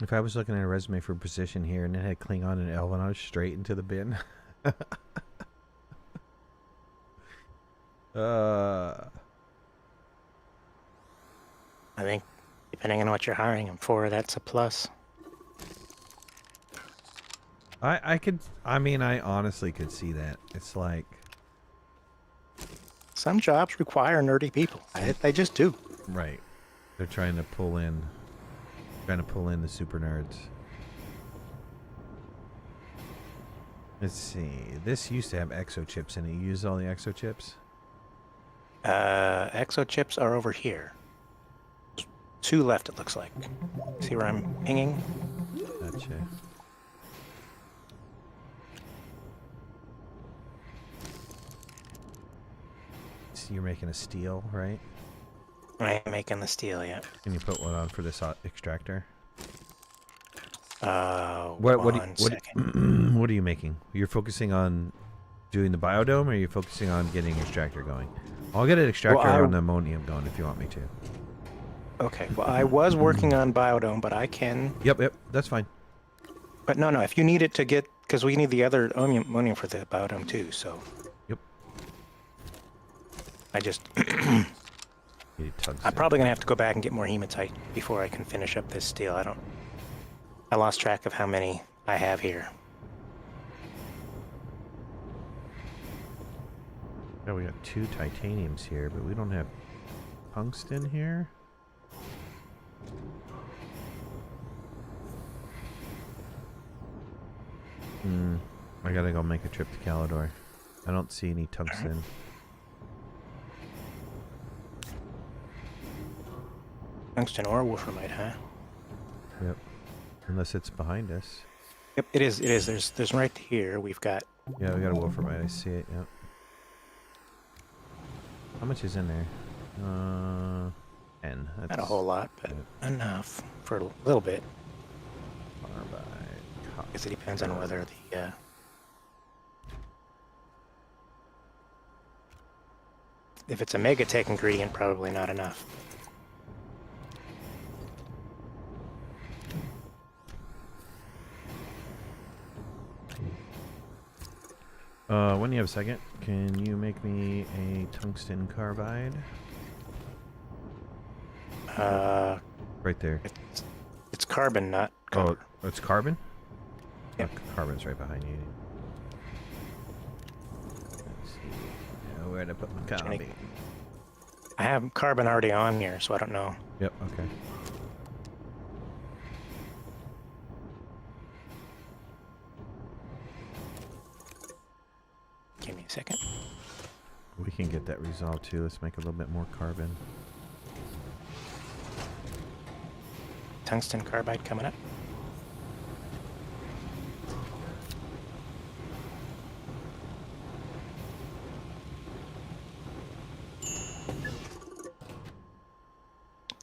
If I was looking at a resume for position here and it had Klingon and Elven, I was straight into the bin. I think depending on what you're hiring them for, that's a plus. I honestly could see that. It's like Some jobs require nerdy people. They just do. right. They're trying to pull in the super nerds. Let's see. This used to have exo chips in it. You use all the exo chips? Exo chips are over here. 2 left, it looks like. See where I'm pinging? Gotcha. So you're making a steel, right? I am making the steel, yeah. Can you put one on for this extractor? One second. What are you making? You're focusing on doing the biodome, or are you focusing on getting an extractor going? I'll get an extractor on the ammonium going if you want me to. Okay, well, I was working on biodome, but I can... Yep, that's fine. But no, if you need it to get... Because we need the other ammonium for the biodome too, so... Yep. I just... You need tungsten. I'm probably going to have to go back and get more hematite before I can finish up this steel. I lost track of how many I have here. Yeah, we got 2 titaniums here, but we don't have tungsten here. I gotta go make a trip to Calidor. I don't see any tungsten. Tungsten or wolframite, huh? Yep. Unless it's behind us. Yep, it is. It is. There's right here. We've got. Yeah, we got a wolframite. I see it. Yep. How much is in there? 10. That's Not a whole lot, but yep. enough for a little bit. Carbide. Because it depends on whether the. If it's a MegaTech ingredient, probably not enough. When you have a second, can you make me a tungsten carbide? Right there. It's carbon, not copper. Oh, it's carbon? Yep. Oh, carbon's right behind you. Let's see. Now, where'd I put my copy? I have carbon already on here, so I don't know. Yep, okay. Give me a second. We can get that resolved too. Let's make a little bit more carbon. Tungsten carbide coming up.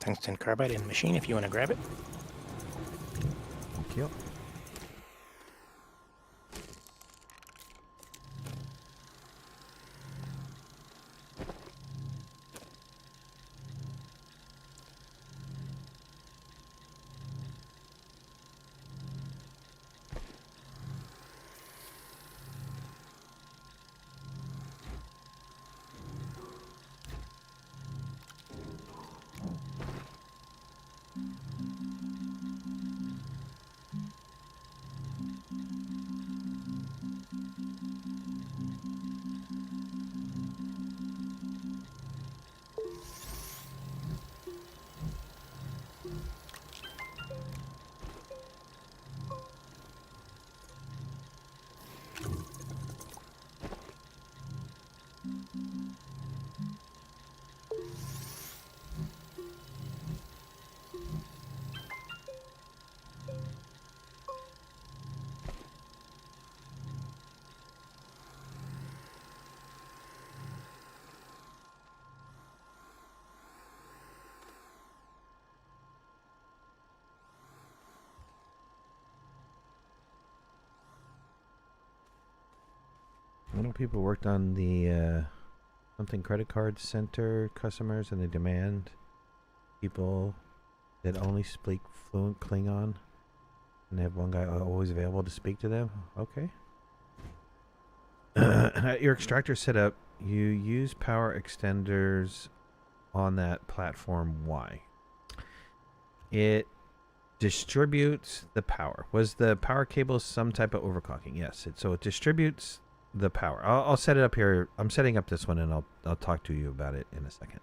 Tungsten carbide in the machine if you want to grab it. Thank you. people worked on the something credit card center customers, and they demand people that only speak fluent Klingon, and they have one guy always available to speak to them. Okay. Your extractor setup, you use power extenders on that platform. Why? It distributes the power. Was the power cable some type of overclocking? Yes. So it distributes the power. I'll set it up here. I'm setting up this one, and I'll talk to you about it in a second.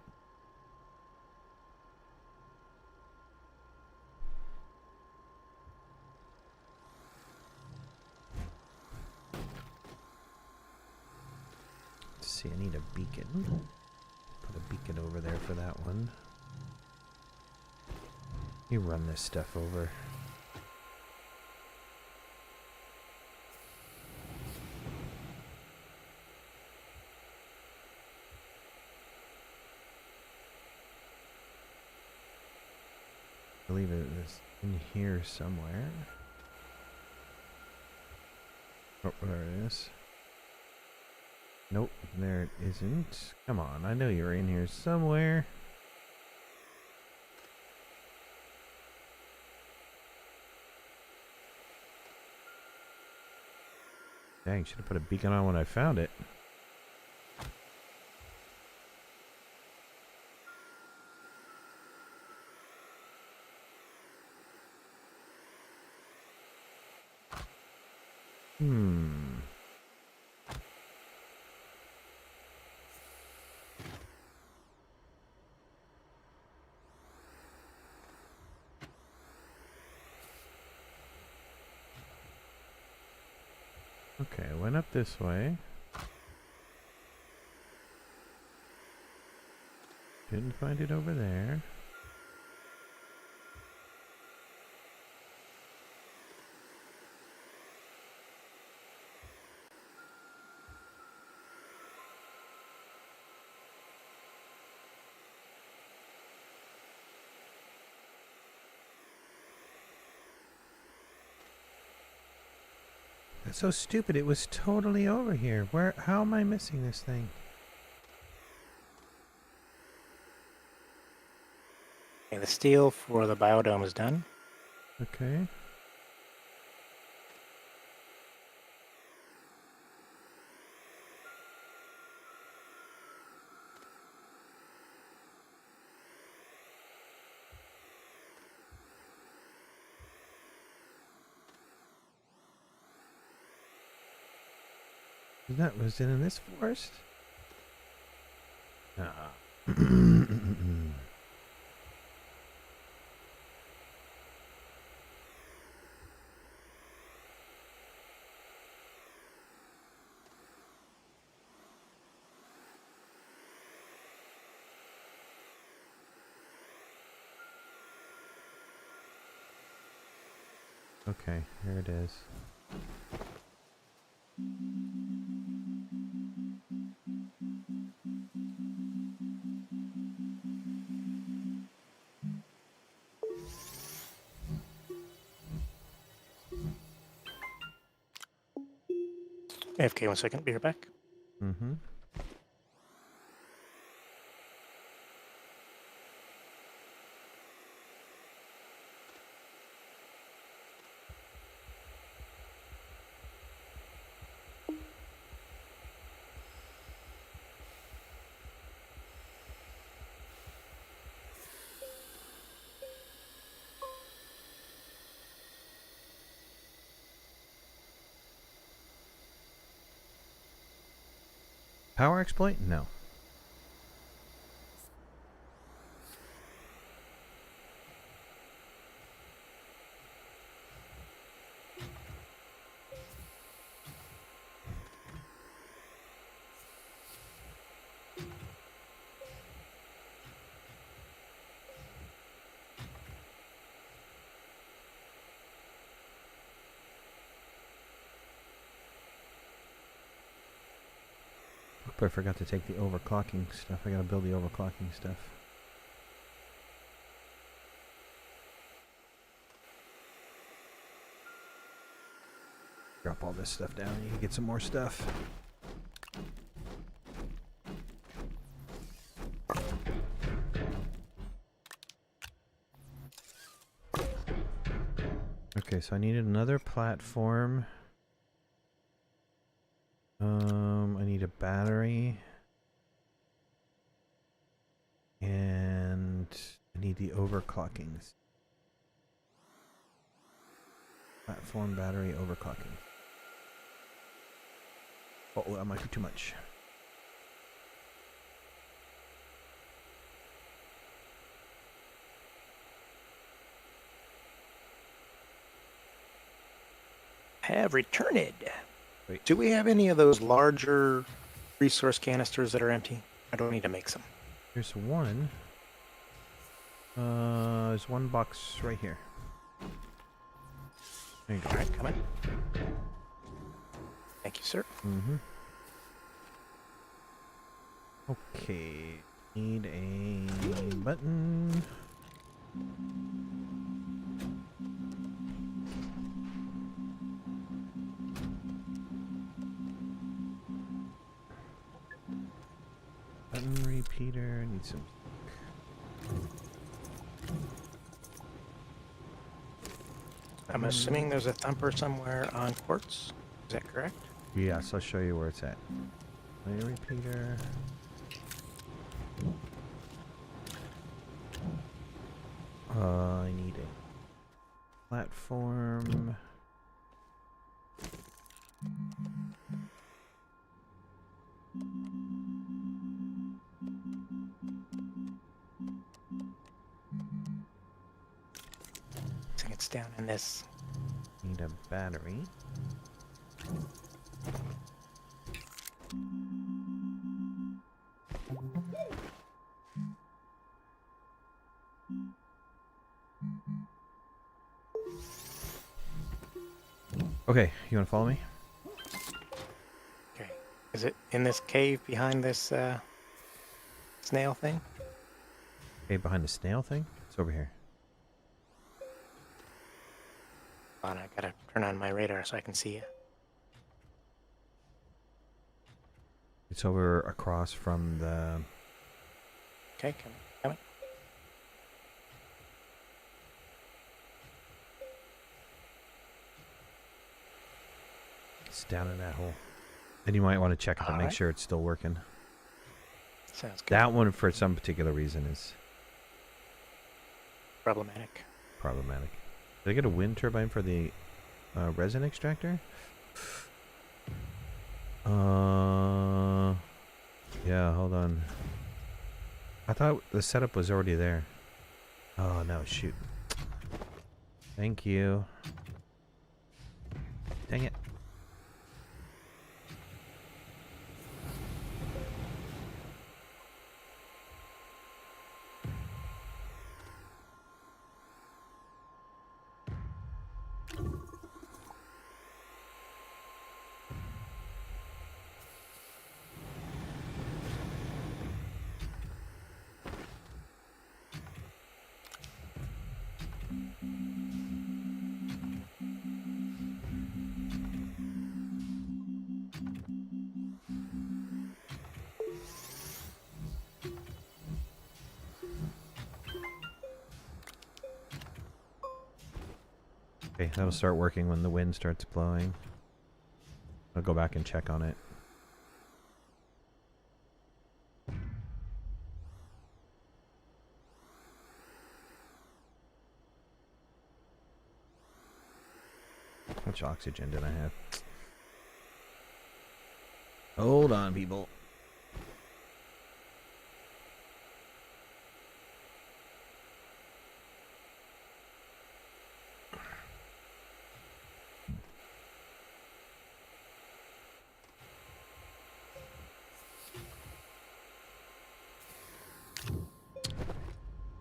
Let's see, I need a beacon. Put a beacon over there for that one. You run this stuff over. I believe it is in here somewhere. Oh, there it is. Nope, there it isn't. Come on, I know you're in here somewhere. Dang, should have put a beacon on when I found it. Okay, I went up this way. Didn't find it over there. That's so stupid. It was totally over here. How am I missing this thing? Okay, the steel for the biodome is done. Okay. Was it in this forest? Ah. Okay, here it is. AFK 1 second, be right back. Mm-hmm. Power exploit? No. But I forgot to take the overclocking stuff. I gotta build the overclocking stuff. Drop all this stuff down. You can get some more stuff. Okay, so I needed another platform. I need a battery. And I need the overclockings. Platform, battery, overclocking. Oh, that might be too much. Have returned. Wait. Do we have any of those larger resource canisters that are empty? I don't need to make some. Here's one. There's one box right here. There you go. All right, come in. Thank you, sir. Mm-hmm. Okay. Need a button. Button repeater. Need some. I'm assuming there's a thumper somewhere on quartz. Is that correct? Yes, I'll show you where it's at. Play repeater. I need a platform. I think it's down in this. Need a battery. Okay, you want to follow me? Okay. Is it in this cave behind this snail thing? Okay, behind the snail thing? It's over here. Hold on, I gotta turn on my radar so I can see it. It's over across from the... Okay, come in. It's down in that hole. And you might want to check it to make sure it's still working. Sounds good. That one, for some particular reason, is Problematic. problematic. Did I get a wind turbine for the resin extractor? Yeah, hold on. I thought the setup was already there. Oh, no, shoot. Thank you. Dang it. Okay, that'll start working when the wind starts blowing. I'll go back and check on it. How much oxygen did I have? Hold on, people.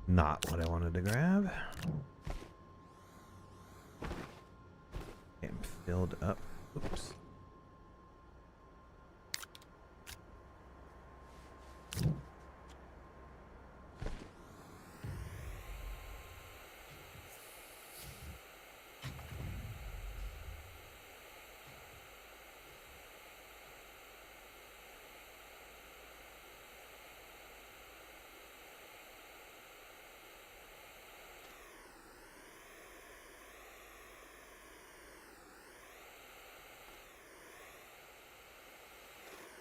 Not what I wanted to grab. I'm filled up. Oops.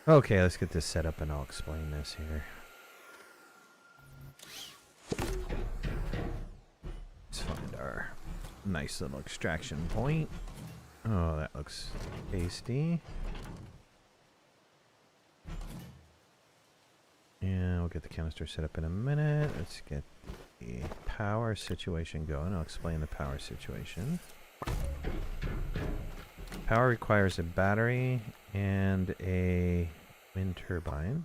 Okay, let's get this set up and I'll explain this here. Let's find our nice little extraction point. Oh, that looks tasty. And we'll get the canister set up in a minute. Let's get the power situation going. I'll explain the power situation. Power requires a battery and a wind turbine.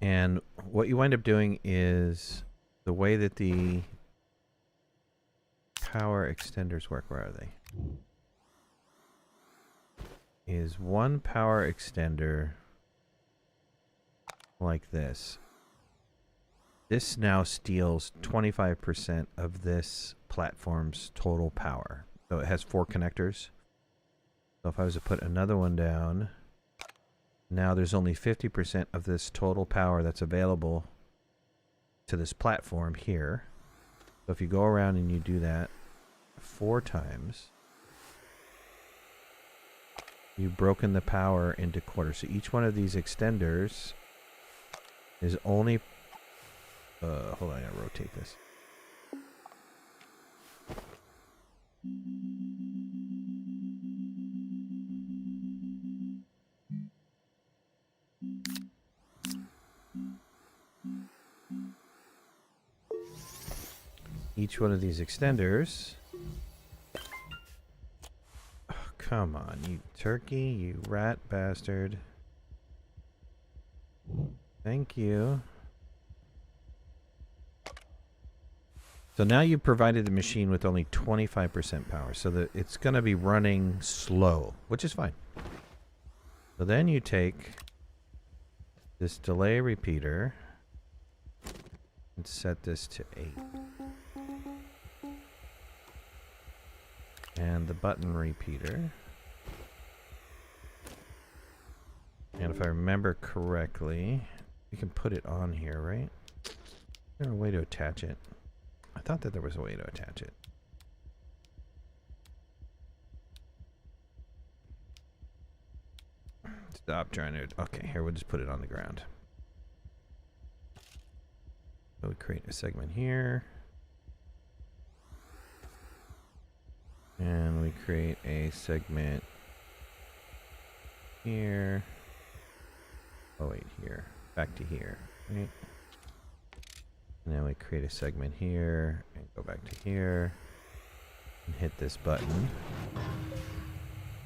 And what you wind up doing is the way that the power extenders work, where are they? Is one power extender like this. This now steals 25% of this platform's total power. So it has 4 connectors. So if I was to put another one down, now there's only 50% of this total power that's available to this platform here. So if you go around and you do that 4 times, you've broken the power into quarters. So each one of these extenders is only... hold on, I gotta rotate this. Each one of these extenders... Oh, come on, you turkey, you rat bastard. Thank you. So now you've provided the machine with only 25% power, so that it's going to be running slow, which is fine. So then you take this delay repeater and set this to 8. And the button repeater. And if I remember correctly, you can put it on here, right? Is there a way to attach it? I thought that there was a way to attach it. Stop trying to... Okay, here, we'll just put it on the ground. So we create a segment here. And we create a segment here. Oh, wait, here. Back to here, right? And then we create a segment here and go back to here and hit this button.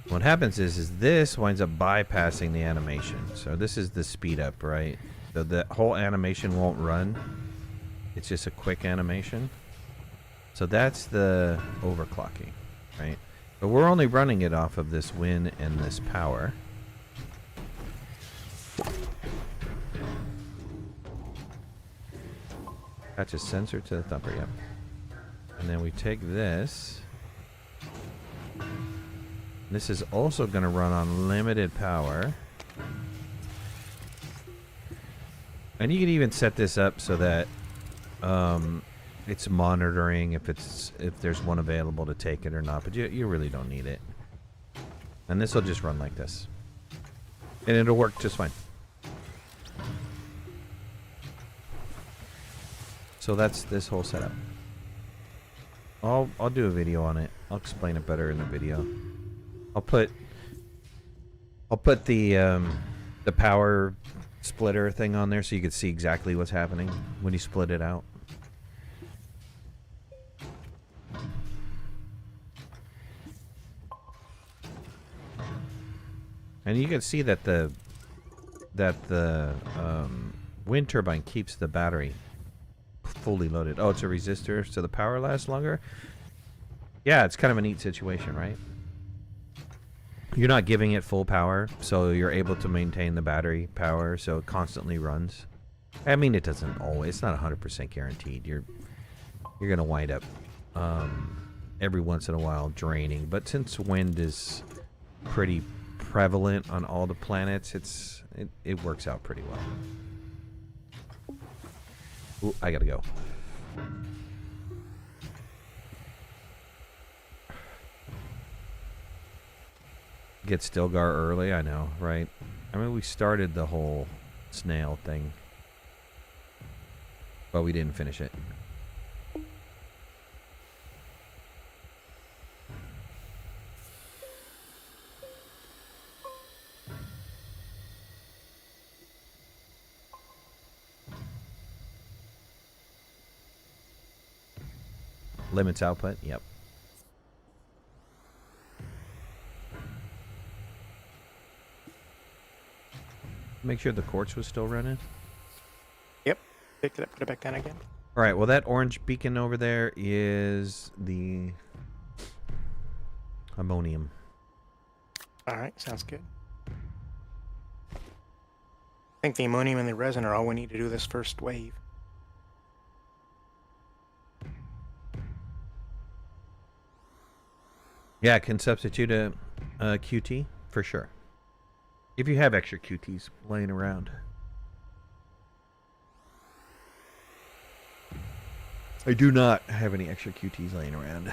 What happens is this winds up bypassing the animation. So this is the speed up, right? So the whole animation won't run. It's just a quick animation. So that's the overclocking, right? But we're only running it off of this wind and this power. Attach a sensor to the thumper, yep. And then we take this. This is also going to run on limited power. And you can even set this up so that it's monitoring if there's one available to take it or not, but you really don't need it. And this will just run like this. And it'll work just fine. So that's this whole setup. I'll do a video on it. I'll explain it better in the video. I'll put the power splitter thing on there so you can see exactly what's happening when you split it out. And you can see that the wind turbine keeps the battery fully loaded. Oh, it's a resistor so the power lasts longer. Yeah, it's kind of a neat situation, right? You're not giving it full power, so you're able to maintain the battery power, so it constantly runs. I mean, it doesn't always. It's not 100% guaranteed. You're gonna wind up every once in a while draining, but since wind is pretty prevalent on all the planets, it works out pretty well. Ooh, I gotta go. get Stilgar early, I know, right? I mean, we started the whole snail thing, but we didn't finish it. Limits output, yep. Make sure the quartz was still running. Yep. Picked it up, put it back down again. All right, well, that orange beacon over there is the ammonium. All right, sounds good. I think the ammonium and the resin are all we need to do this first wave. Yeah, can substitute a QT for sure. If you have extra QTs laying around. I do not have any extra QTs laying around.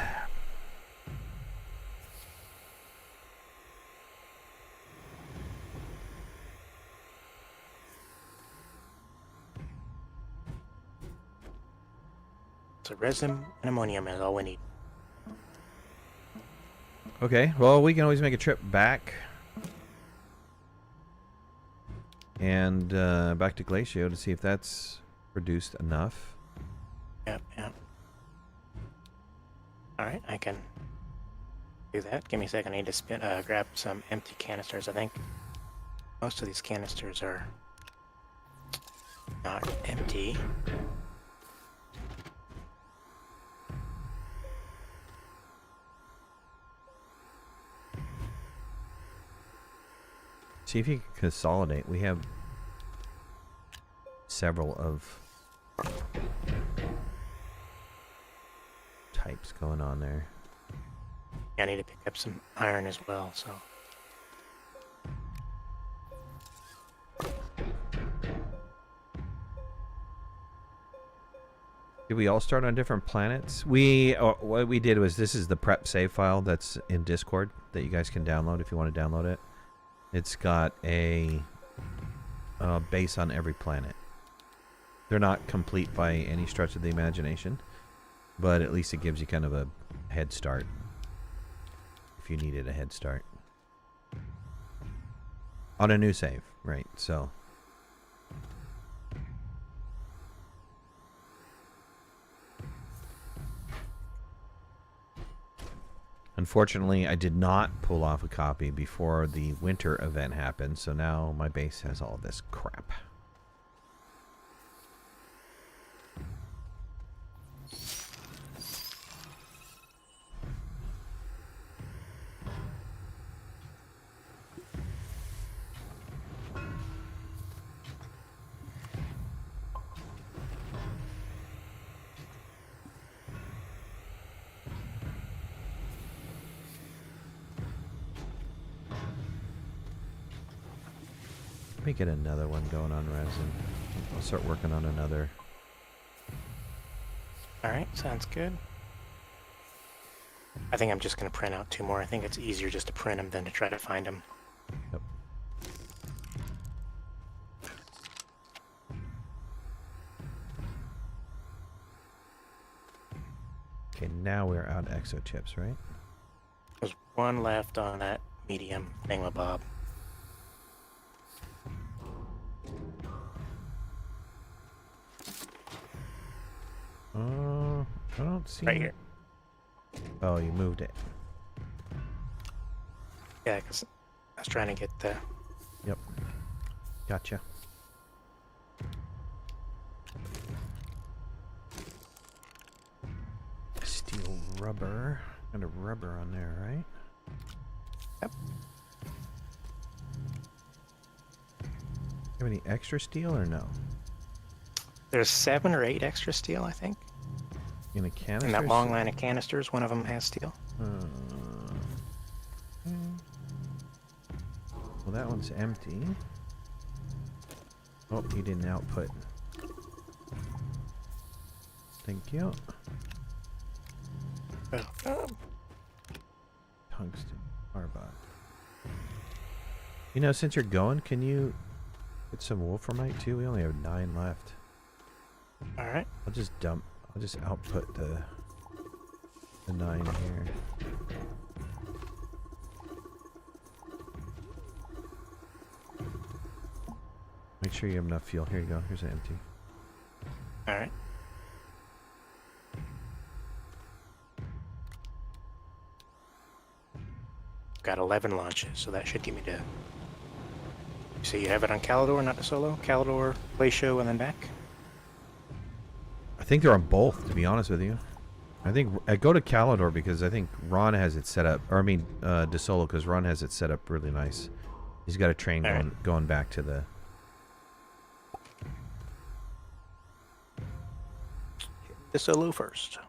So resin and ammonium is all we need. Okay, well, we can always make a trip back. And back to Glacio to see if that's produced enough. Yep, yep. All right, I can do that. Give me a second. I need to grab some empty canisters. I think most of these canisters are not empty. See if you can consolidate. We have several of types going on there. Yeah, I need to pick up some iron as well, so. Did we all start on different planets? What we did was, this is the prep save file that's in Discord that you guys can download if you want to download it. It's got a base on every planet. They're not complete by any stretch of the imagination, but at least it gives you kind of a head start if you needed a head start on a new save, right? So unfortunately, I did not pull off a copy before the winter event happened, so now my base has all this crap. Let me get another one going on resin. I'll start working on another. All right, sounds good. I think I'm just going to print out 2 more. I think it's easier just to print them than to try to find them. Yep. Okay, now we're out of exochips, right? There's 1 left on that medium thingamabob. I don't see Right here. Oh, you moved it. Yeah, because I was trying to get the... Yep. Gotcha. Steel rubber. Kind of rubber on there, right? Yep. Have any extra steel or no? There's 7 or 8 extra steel, I think. In a canister? In that long line of canisters, one of them has steel. Okay. Well, that one's empty. Oh, you didn't output. Thank you. Oh, Tungsten carbide. You know, since you're going, can you get some wolframite too? We only have 9 left. All right. I'll just output the 9 here. Make sure you have enough fuel. Here you go. Here's an empty. All right. Got 11 launches, so that should give me the. So you have it on Calidor, not the Solo? Calidor, Glacio, and then back? I think they're on both, to be honest with you. I think I go to Calidor because I think Ron has it set up, or I mean, DeSolo, because Ron has it set up really nice. He's got a train going back to the. The Solo first.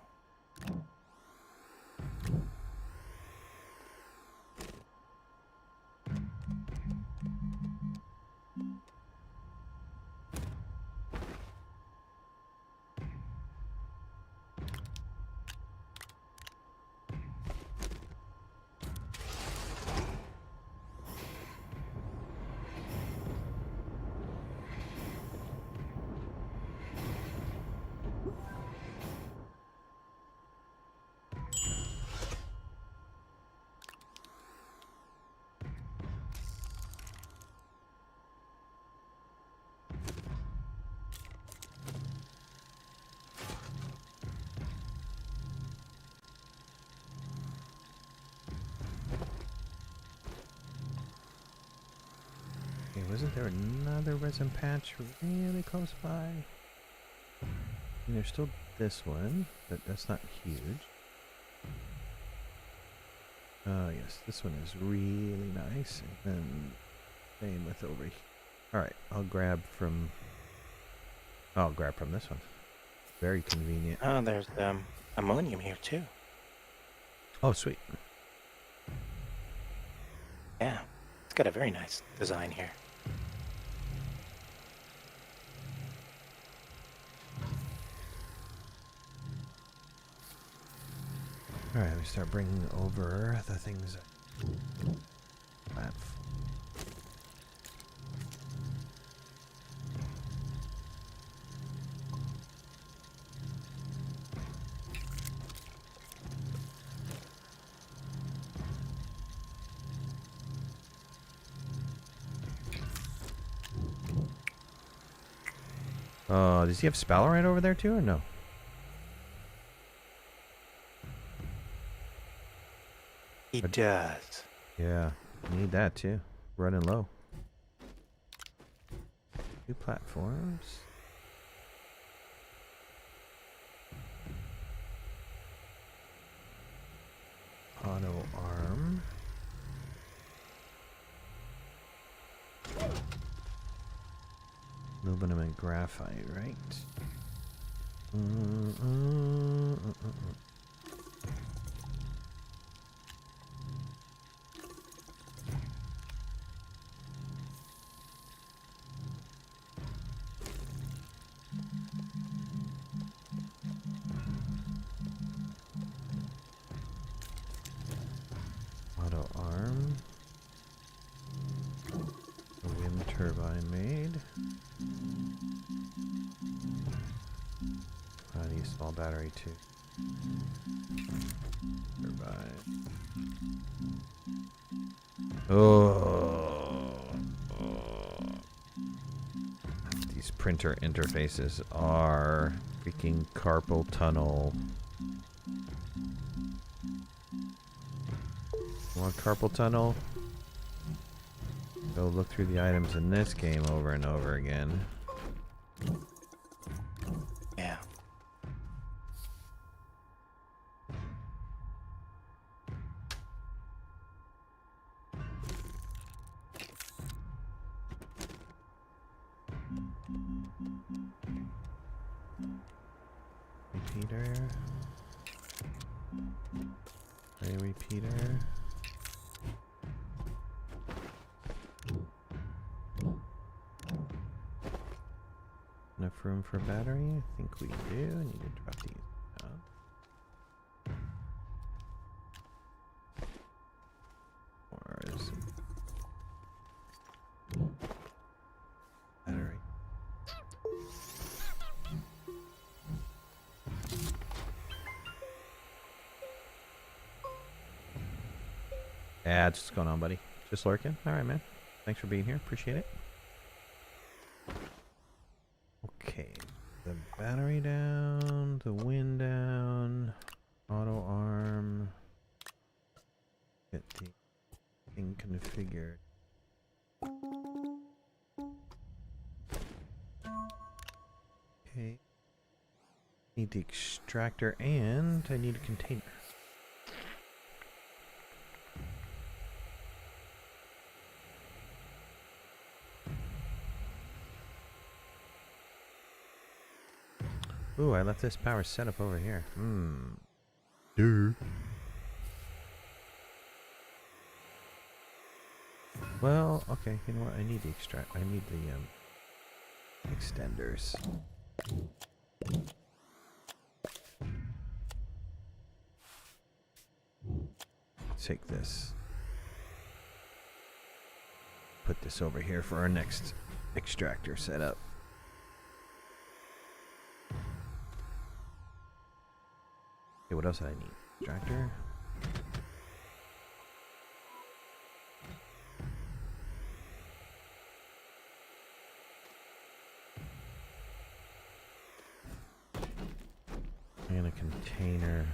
Wasn't there another resin patch really close by? And there's still this one, but that's not huge. Yes, this one is really nice. And then same with over here. Alright, I'll grab from this one. Very convenient. Oh, there's ammonium here too. Oh, sweet. Yeah, it's got a very nice design here. Alright, we start bringing over the things. Does he have sphalerite over there too, or no? He does. Yeah, need that too. Running low. 2 platforms. Auto arm. Aluminum and graphite, right? Auto arm. A wind turbine made. I need a small battery too. Turbine. Oh. These printer interfaces are freaking carpal tunnel. Want carpal tunnel? Go look through the items in this game over and over again. Yeah. Repeater. A repeater. Enough room for a battery? I think we do. I need to drop these down. Or is Ads, what's going on, buddy? Just lurking? Alright, man. Thanks for being here. Appreciate it. Okay. The battery down, the wind down, auto arm. Get the thing configured. Okay. Need the extractor and I need a container. Ooh, I left this power set up over here. Dude. Well, okay, you know what? I need the I need the extenders. Take this. Put this over here for our next extractor setup. Okay, what else do I need? Extractor. And a container.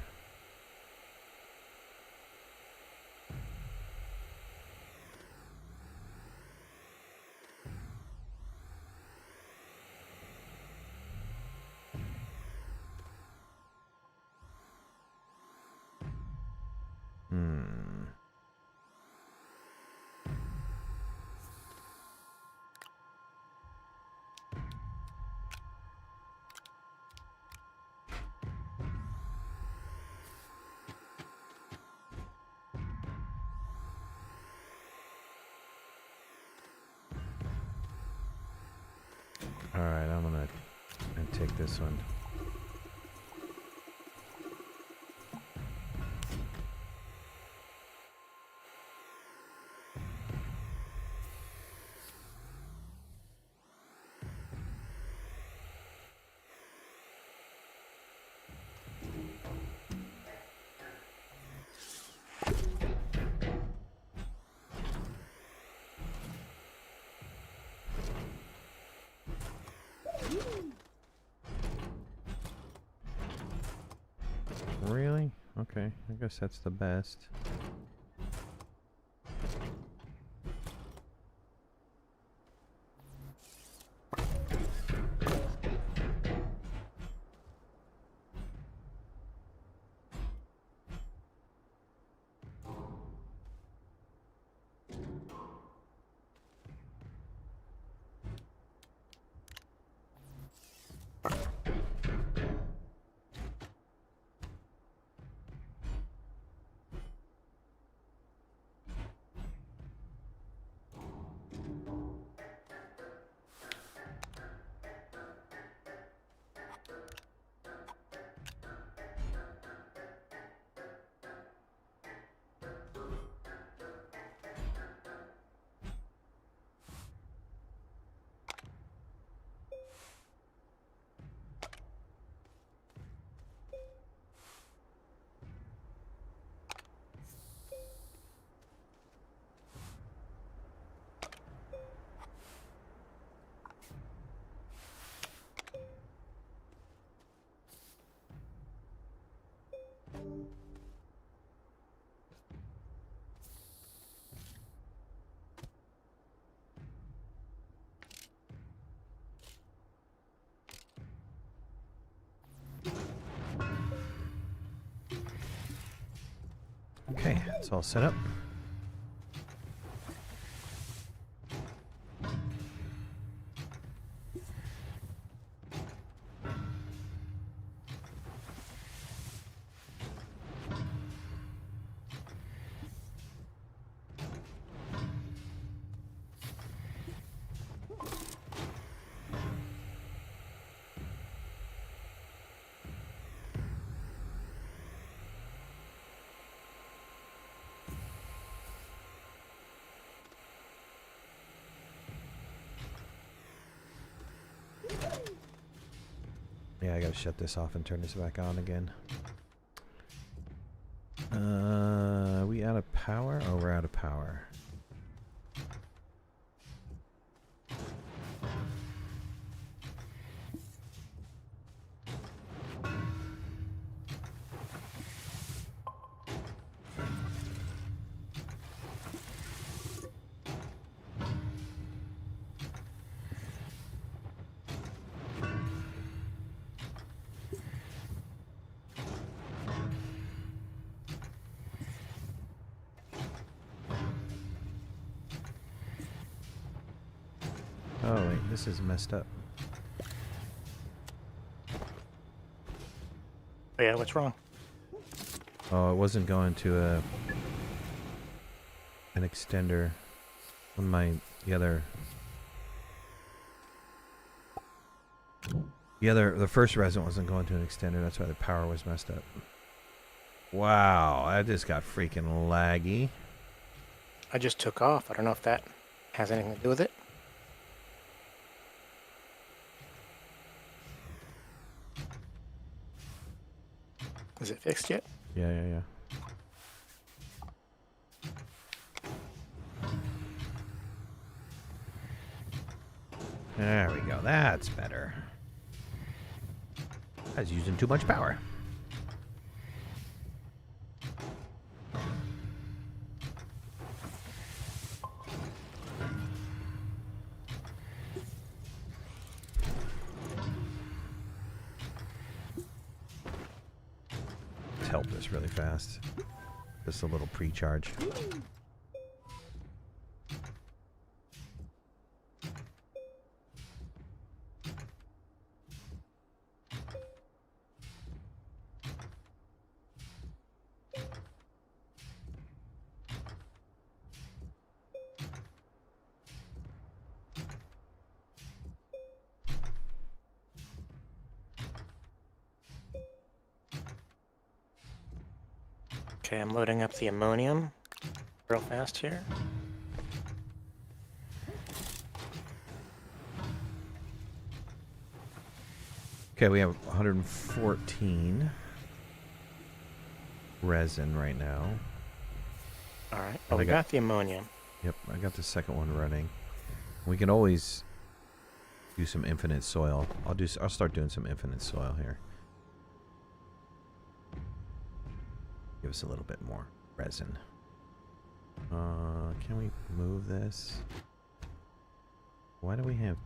Alright, I'm gonna take this one. Really? Okay, I guess that's the best. Okay, it's all set up. Yeah, I gotta shut this off and turn this back on again. We out out of power? Oh, we're out of power. Oh wait, this is messed up. Oh, yeah, what's wrong? Oh, it wasn't going to an extender on the first resin wasn't going to an extender. That's why the power was messed up. Wow, that just got freaking laggy. I just took off. I don't know if that has anything to do with it. Is it fixed yet? Yeah. There we go. That's better. I was using too much power. Let's help this really fast. Just a little pre-charge. Okay, I'm loading up the ammonium real fast here. Okay, we have 114 resin right now. All right. Oh, we got the ammonium. Yep, I got the second one running. We can always do some infinite soil. I'll start doing some infinite soil here. Give us a little bit more resin. Can we move this? Why do we have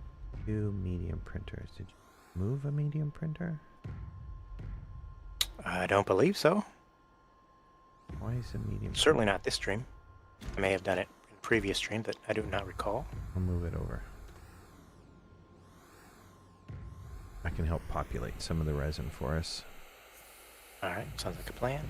2 medium printers? Did you move a medium printer? I don't believe so. Why is a medium? Certainly not this stream. I may have done it in a previous stream that I do not recall. I'll move it over. I can help populate some of the resin for us. All right, sounds like a plan.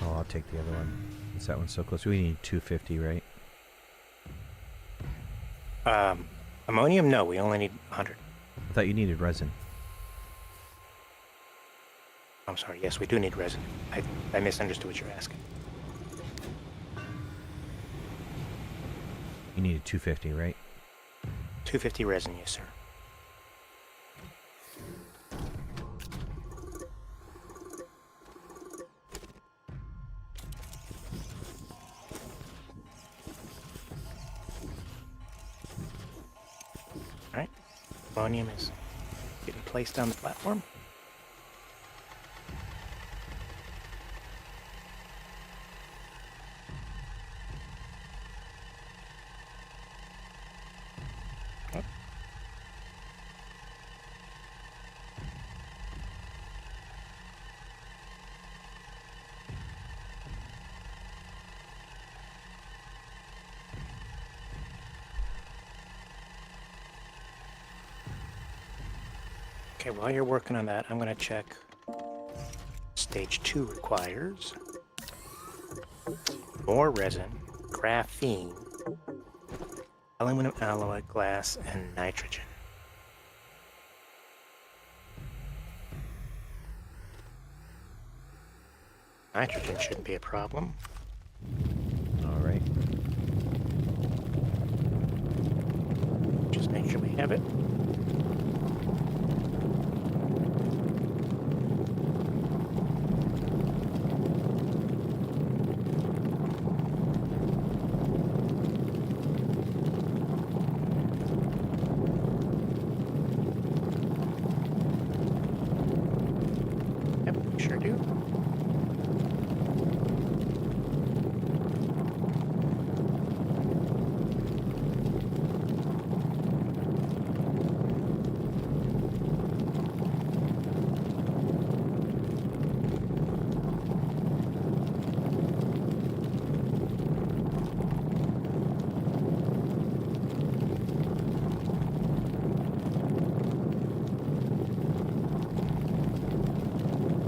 Oh, I'll take the other one. Is that one so close? We need 250, right? Ammonium? No, we only need 100. I thought you needed resin. I'm sorry. Yes, we do need resin. I misunderstood what you're asking. You needed 250, right? 250 resin, yes, sir. All right. Ammonium is getting placed on the platform. Okay, while you're working on that, I'm going to check Stage 2 requires more resin, graphene, aluminum alloy glass, and nitrogen. Nitrogen shouldn't be a problem. All right. Just make sure we have it. Yep, we sure do.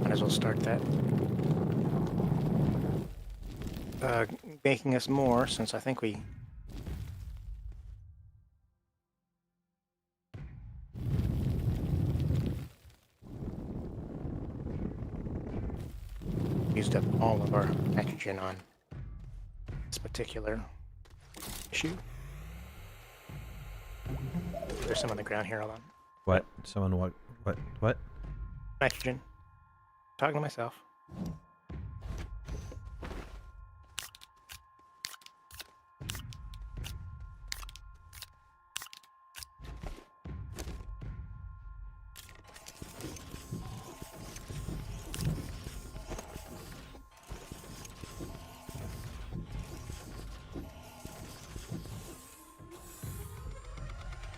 Might as well start that. Making us more, since I think we used up all of our nitrogen on this particular issue. There's some on the ground here, hold on. What? Someone what? What? Nitrogen. Talking to myself.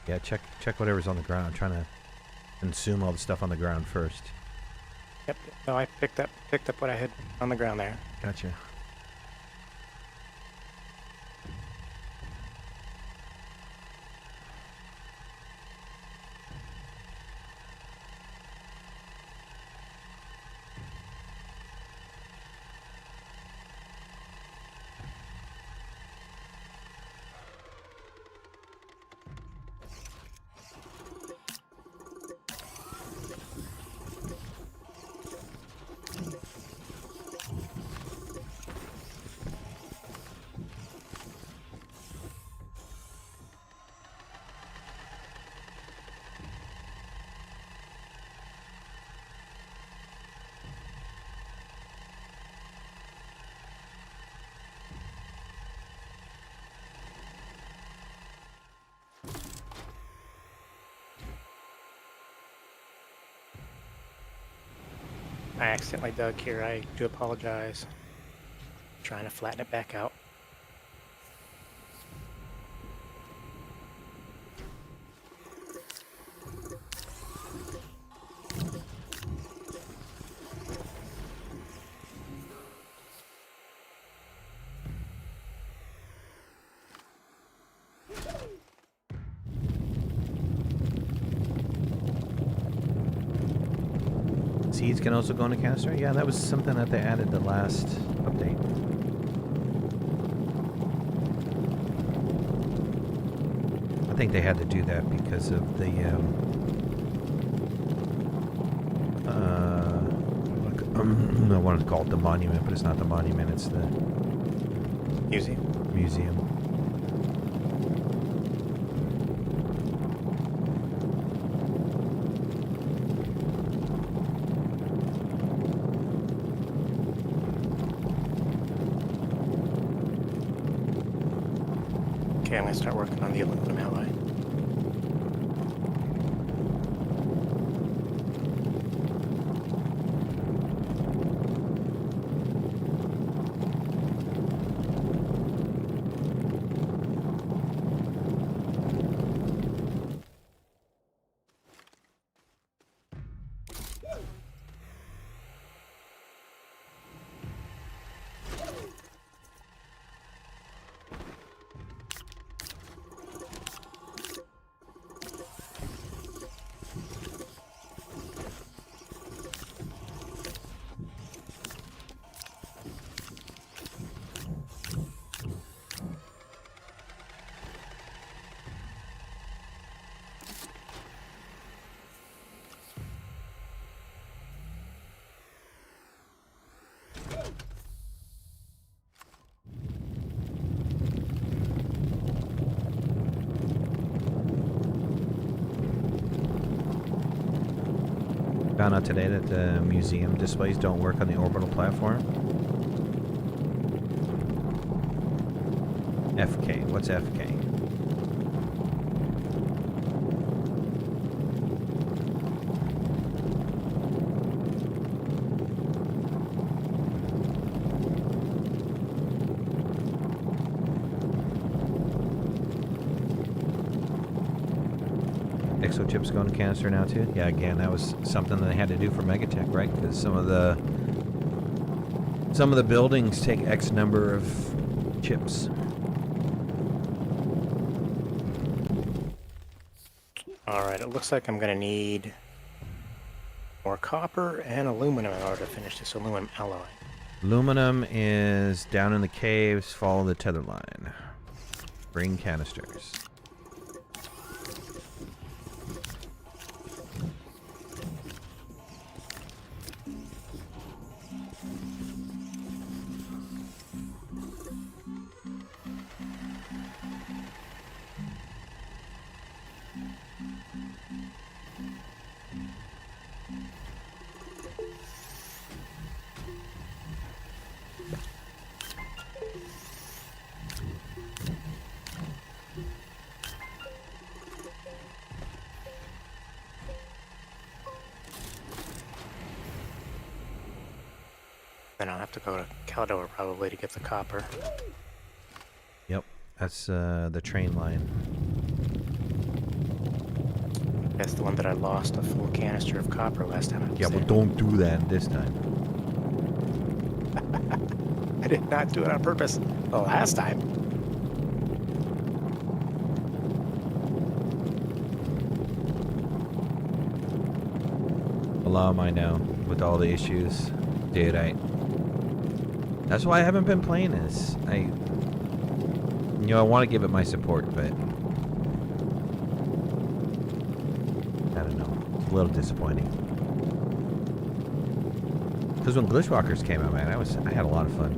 Yeah, check whatever's on the ground. I'm trying to consume all the stuff on the ground first. Yep. No, I picked up what I had on the ground there. Gotcha. I accidentally dug here. I do apologize. Trying to flatten it back out. Seeds can also go in a canister? Yeah, that was something that they added the last update. I think they had to do that because of the I wanted to call it the monument, but it's not the monument, it's the museum. Okay, I'm going to start working on the aluminum alloy. found out today that the museum displays don't work on the orbital platform. FK. What's FK? Exochips going to canister now too? Yeah, again, that was something that they had to do for MegaTech, right? Because some of the buildings take X number of chips. Alright, it looks like I'm going to need more copper and aluminum in order to finish this aluminum alloy. Aluminum is down in the caves, follow the tether line. Bring canisters. Then I'll have to go to Caldor probably to get the copper. Yep, that's the train line. That's the one that I lost a full canister of copper last time I was Yeah, there. well, don't do that this time. I did not do it on purpose the last time. Allow I know with all the issues, dude. That's why I haven't been playing this. I want to give it my support, but I don't know. It's a little disappointing. Because when Glitchwalkers came out, man, I had a lot of fun.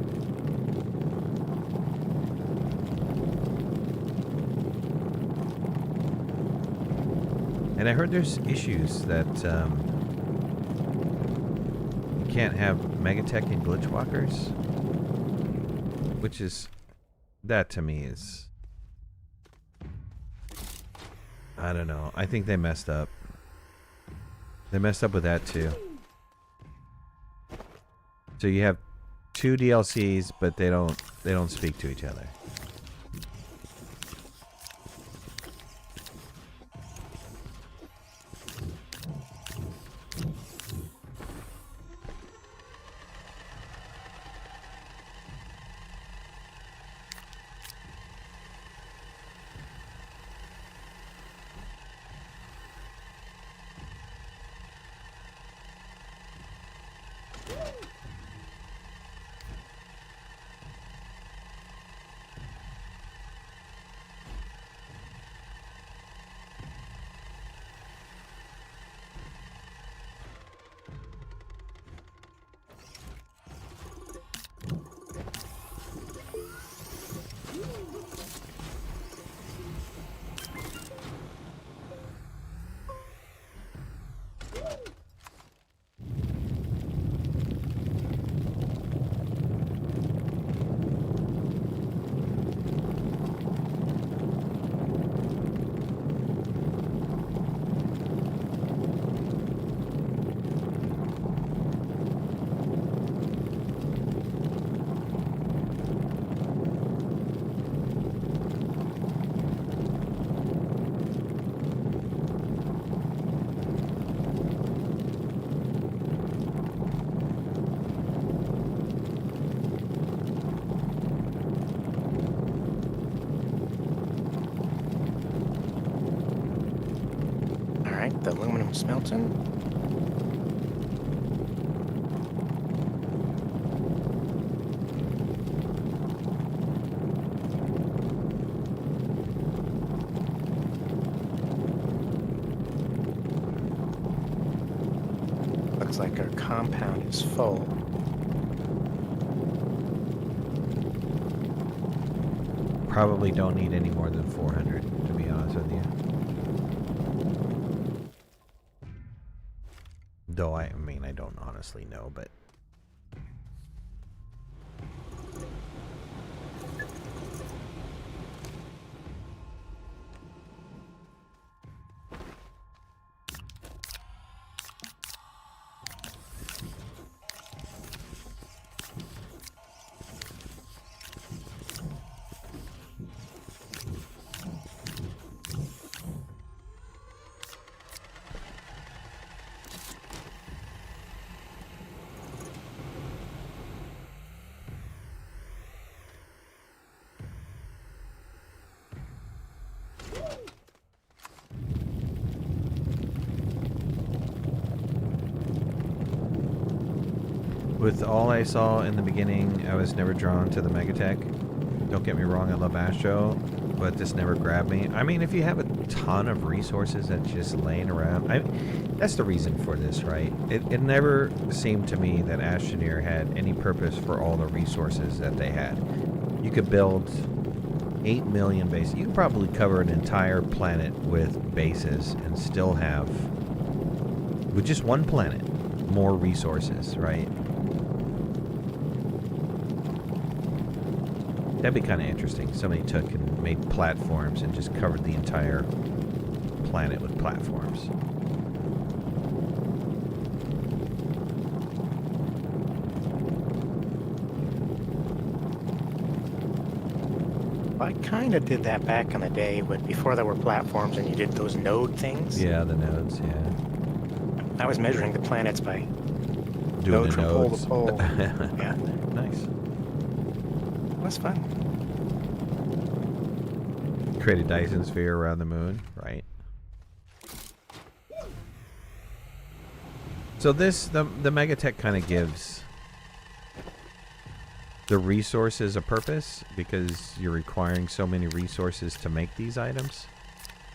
And I heard there's issues that you can't have MegaTech and Glitchwalkers, which is, that to me is, I don't know. I think they messed up. They messed up with that too. So you have two DLCs, but they don't speak to each other. The aluminum smelting. Looks like our compound is full. Probably don't need any more than 400, to be honest with you. Though I mean, I don't honestly know, but with all I saw in the beginning, I was never drawn to the MegaTech. Don't get me wrong, I love Astro, but this never grabbed me. I mean, if you have a ton of resources that's just laying around, that's the reason for this, right? It never seemed to me that Astroneer had any purpose for all the resources that they had. You could build 8 million bases. You could probably cover an entire planet with bases and still have, with just one planet, more resources, right? That'd be kind of interesting. Somebody took and made platforms and just covered the entire planet with platforms. I kind of did that back in the day, before there were platforms and you did those node things. Yeah, the nodes, yeah. I was measuring the planets by Doing node the from nodes. pole to pole. Yeah, Nice. it was fun. Create a Dyson sphere around the moon, right? So this, the MegaTech kind of gives the resources a purpose because you're requiring so many resources to make these items.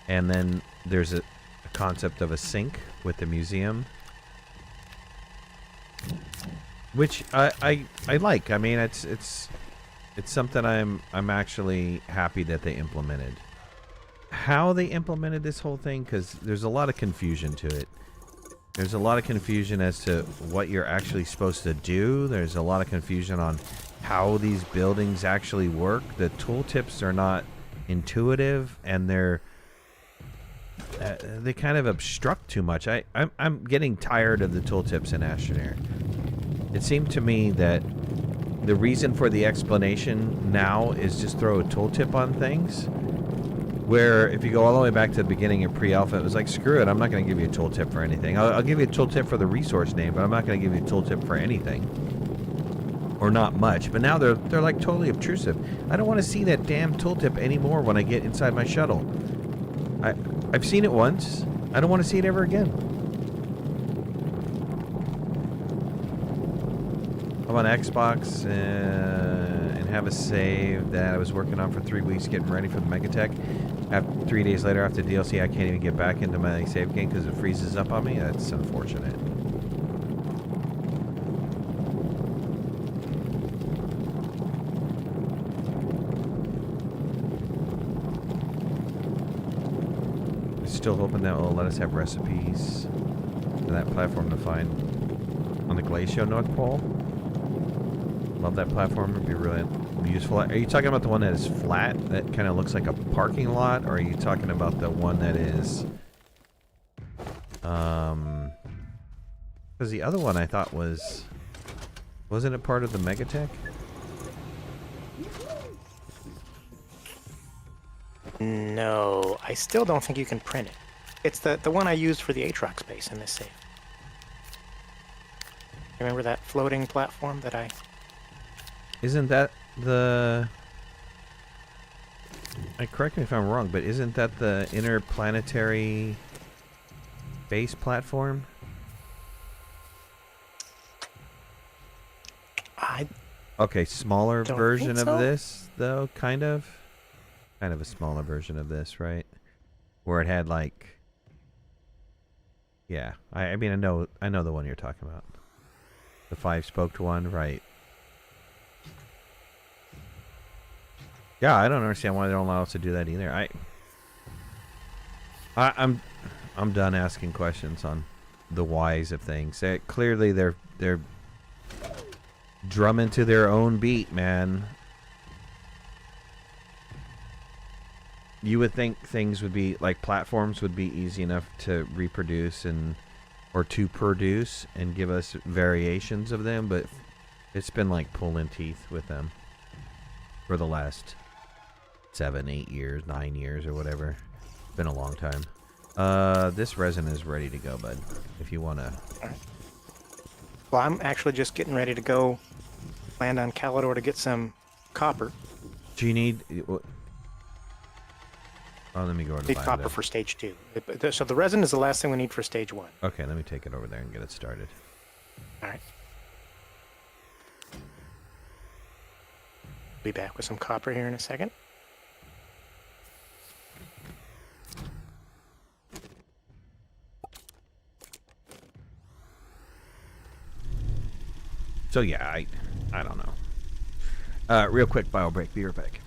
And then there's a concept of a sync with the museum, which I like. I mean, it's something I'm actually happy that they implemented. How they implemented this whole thing, because there's a lot of confusion to it. There's a lot of confusion as to what you're actually supposed to do. There's a lot of confusion on how these buildings actually work. The tooltips are not intuitive, and they kind of obstruct too much. I'm getting tired of the tooltips in Astroneer. It seemed to me that the reason for the explanation now is just throw a tooltip on things. Where if you go all the way back to the beginning of pre-alpha, it was like, screw it, I'm not going to give you a tooltip for anything. I'll give you a tooltip for the resource name, but I'm not going to give you a tooltip for anything. Or not much. But now they're like totally obtrusive. I don't want to see that damn tooltip anymore when I get inside my shuttle. I've seen it once. I don't want to see it ever again. I'm on Xbox and have a save that I was working on for 3 weeks getting ready for the MegaTech. 3 days later after DLC, I can't even get back into my save game because it freezes up on me. That's unfortunate. Still hoping that will let us have recipes for that platform to find on the Glacial North Pole. Love that platform. It'd be really useful. Are you talking about the one that is flat, that kind of looks like a parking lot, or are you talking about the one that is because the other one I thought wasn't it part of the MegaTech? No, I still don't think you can print it. It's the one I used for the Aatrox space in this save. Remember that floating platform that I... Isn't that the... correct me if I'm wrong, but isn't that the interplanetary base platform? I Okay, smaller don't version think of so. this, though, kind of. Kind of a smaller version of this, right? Where it had like... Yeah, I mean, I know the one you're talking about. The 5-spoked one, right? Yeah, I don't understand why they don't allow us to do that either. I'm done asking questions on the whys of things. Clearly, they're drumming to their own beat, man. You would think things would be like platforms would be easy enough to reproduce or to produce and give us variations of them, but it's been like pulling teeth with them for the last 7, 8 years, 9 years, or whatever. It's been a long time. This resin is ready to go, bud. If you want to. Well, I'm actually just getting ready to go land on Calidor to get some copper. Do you need? Oh, let me go over to Need copper for stage 2. So the resin is the last thing we need for stage 1. Okay, let me take it over there and get it started. All right. Be back with some copper here in a second. So yeah, I don't know. Real quick bio break. Be right back.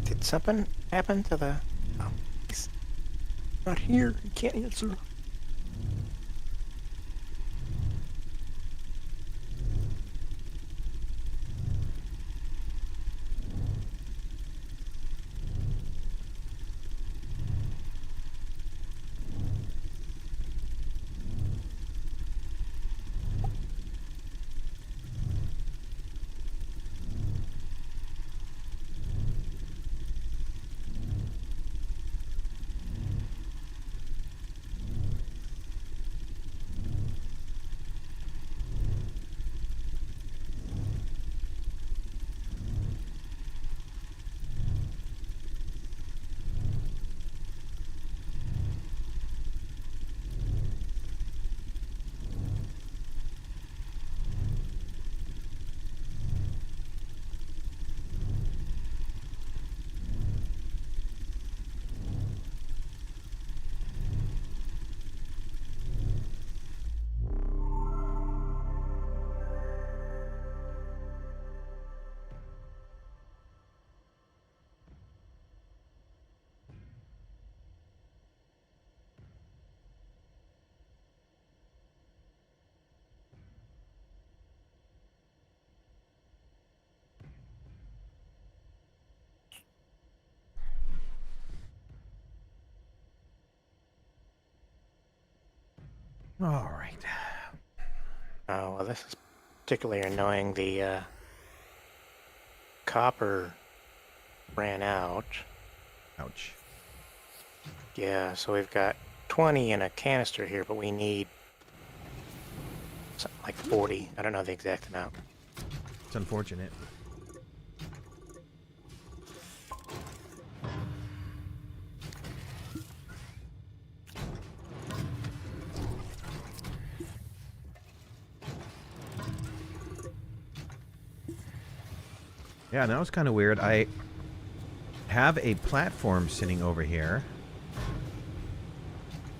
Did something happen to the... Oh, he's not here. He can't answer. All right. Oh, well, this is particularly annoying. The copper ran out. Ouch. Yeah, so we've got 20 in a canister here, but we need something like 40. I don't know the exact amount. It's unfortunate. Yeah, that was kind of weird. I have a platform sitting over here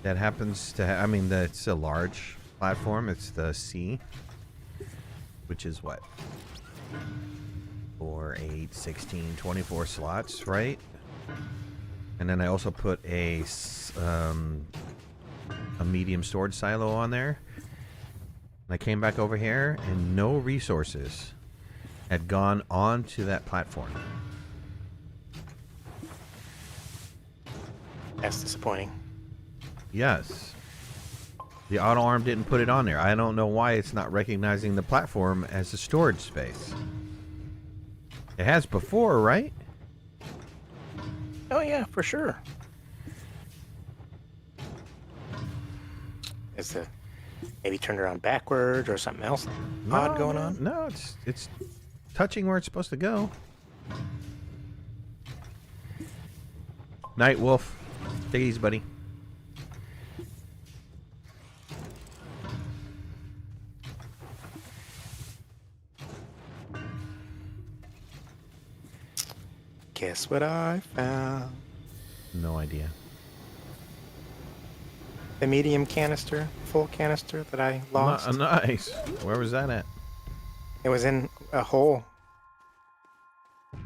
that happens to I mean, it's a large platform. It's the C, which is what? 4, 8, 16, 24 slots, right? And then I also put a medium storage silo on there. And I came back over here and no resources. had gone onto that platform. That's disappointing. Yes. The auto arm didn't put it on there. I don't know why it's not recognizing the platform as a storage space. It has before, right? Oh yeah, for sure. Is the maybe turned around backwards or something else odd going on? No, it's touching where it's supposed to go. Night Wolf. Take it easy, buddy. Guess what I found? No idea. The medium canister, full canister that I lost. Nice. Where was that at? It was in a hole.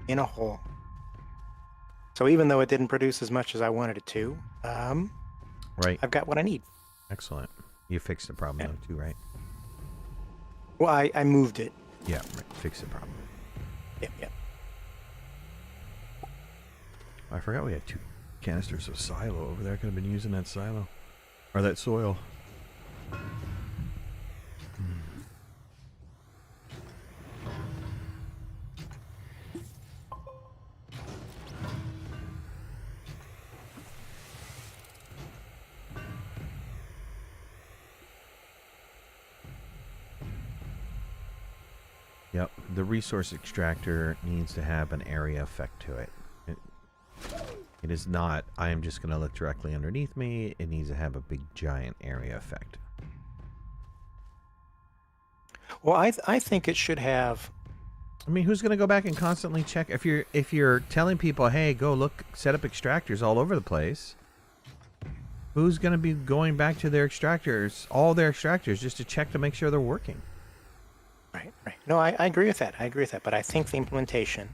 In a hole. So even though it didn't produce as much as I wanted it to, Right. I've got what I need. Excellent. You fixed the problem though too, right? Well, I moved it. Yeah, right. Fix the problem. Yep, yep. I forgot we had 2 canisters of silo over there. I could have been using that silo. Or that soil. Yep, the resource extractor needs to have an area effect to it. It is not, I am just going to look directly underneath me. It needs to have a big giant area effect. Well, I think it should have. I mean, who's going to go back and constantly check? If you're telling people, hey, go look, set up extractors all over the place, who's going to be going back to their extractors, all their extractors, just to check to make sure they're working? Right, right. No, I agree with that. I agree with that. But I think the implementation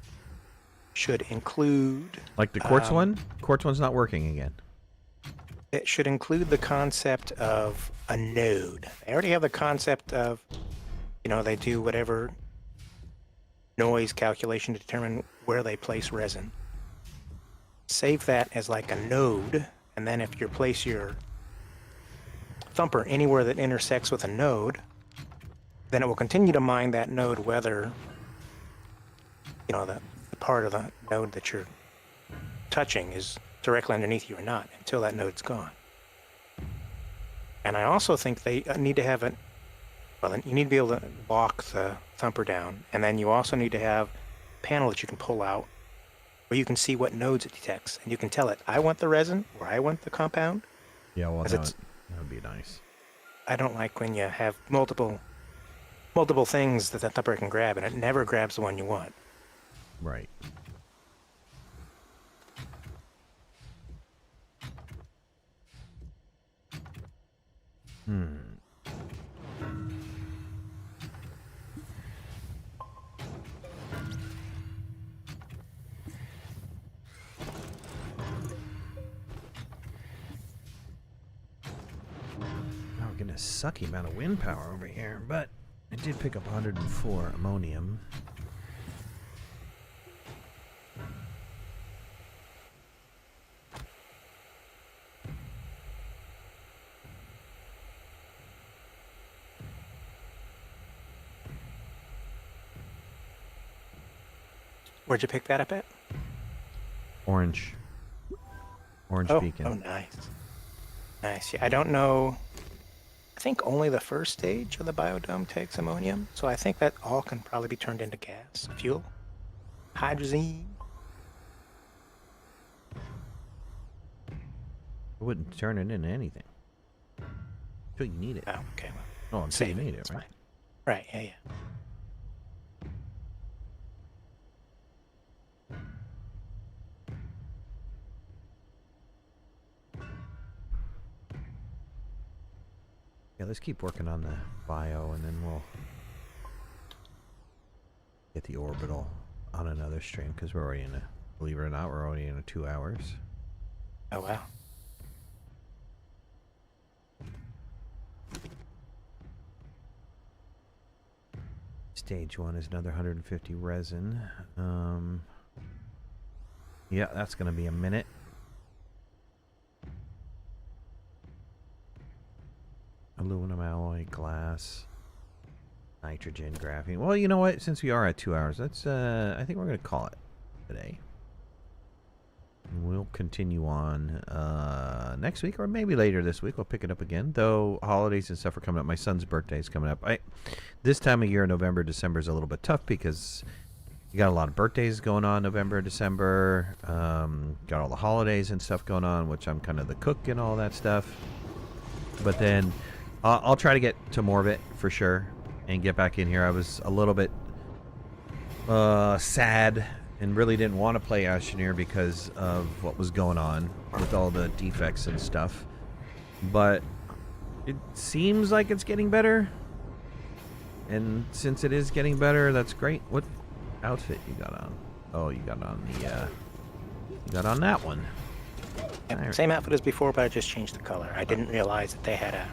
should include... Like the quartz one? Quartz one's not working again. It should include the concept of a node. They already have the concept of, you know, they do whatever noise calculation to determine where they place resin. Save that as like a node, and then if you place your thumper anywhere that intersects with a node, then it will continue to mine that node whether, you know, the part of the node that you're touching is directly underneath you or not until that node's gone. And I also think they need to have well, you need to be able to lock the thumper down, and then you also need to have a panel that you can pull out where you can see what nodes it detects, and you can tell it, I want the resin or I want the compound. Yeah, well, that would be nice. I don't like when you have multiple things that the thumper can grab, and it never grabs the one you want. Right. Oh, getting a sucky amount of wind power over here, but I did pick up 104 ammonium. Where'd you pick that up at? Orange beacon. Oh, nice. Nice. Yeah, I don't know. I think only the first stage of the biodome takes ammonium, so I think that all can probably be turned into gas, fuel, hydrazine. I wouldn't turn it into anything. Until you need it. Oh, okay. Well, Oh, until save you it. need it, It's right? fine. Right. Yeah. Yeah. Yeah, let's keep working on the bio, and then we'll get the orbital on another stream, because we're already in a, believe it or not, we're already in a 2 hours. Oh wow. Stage 1 is another 150 resin. Yeah, that's going to be a minute. Aluminum alloy, glass, nitrogen, graphene. Well, you know what? Since we are at 2 hours, let's. I think we're going to call it today. And we'll continue on next week, or maybe later this week. We'll pick it up again. Though holidays and stuff are coming up. My son's birthday is coming up. This time of year, November, December is a little bit tough because you got a lot of birthdays going on November, December. Got all the holidays and stuff going on, which I'm kind of the cook and all that stuff. But then I'll try to get to more of it for sure and get back in here. I was a little bit sad and really didn't want to play Astroneer because of what was going on with all the defects and stuff. But it seems like it's getting better. And since it is getting better, that's great. What outfit you got on? Oh, you got on the you got on that one. Yep, Right. same outfit as before, but I just changed the color. I didn't realize that they had a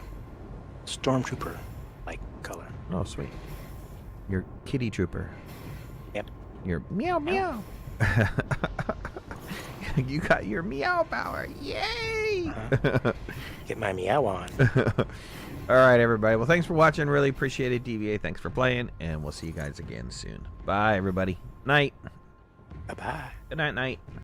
stormtrooper-like color. Oh, sweet. Your kitty trooper. Yep. Your meow meow. You got your meow power. Yay! Get my meow on. All right, everybody. Well, thanks for watching. Really appreciate it, DVA. Thanks for playing, and we'll see you guys again soon. Bye, everybody. Night. Bye-bye. Good night, night.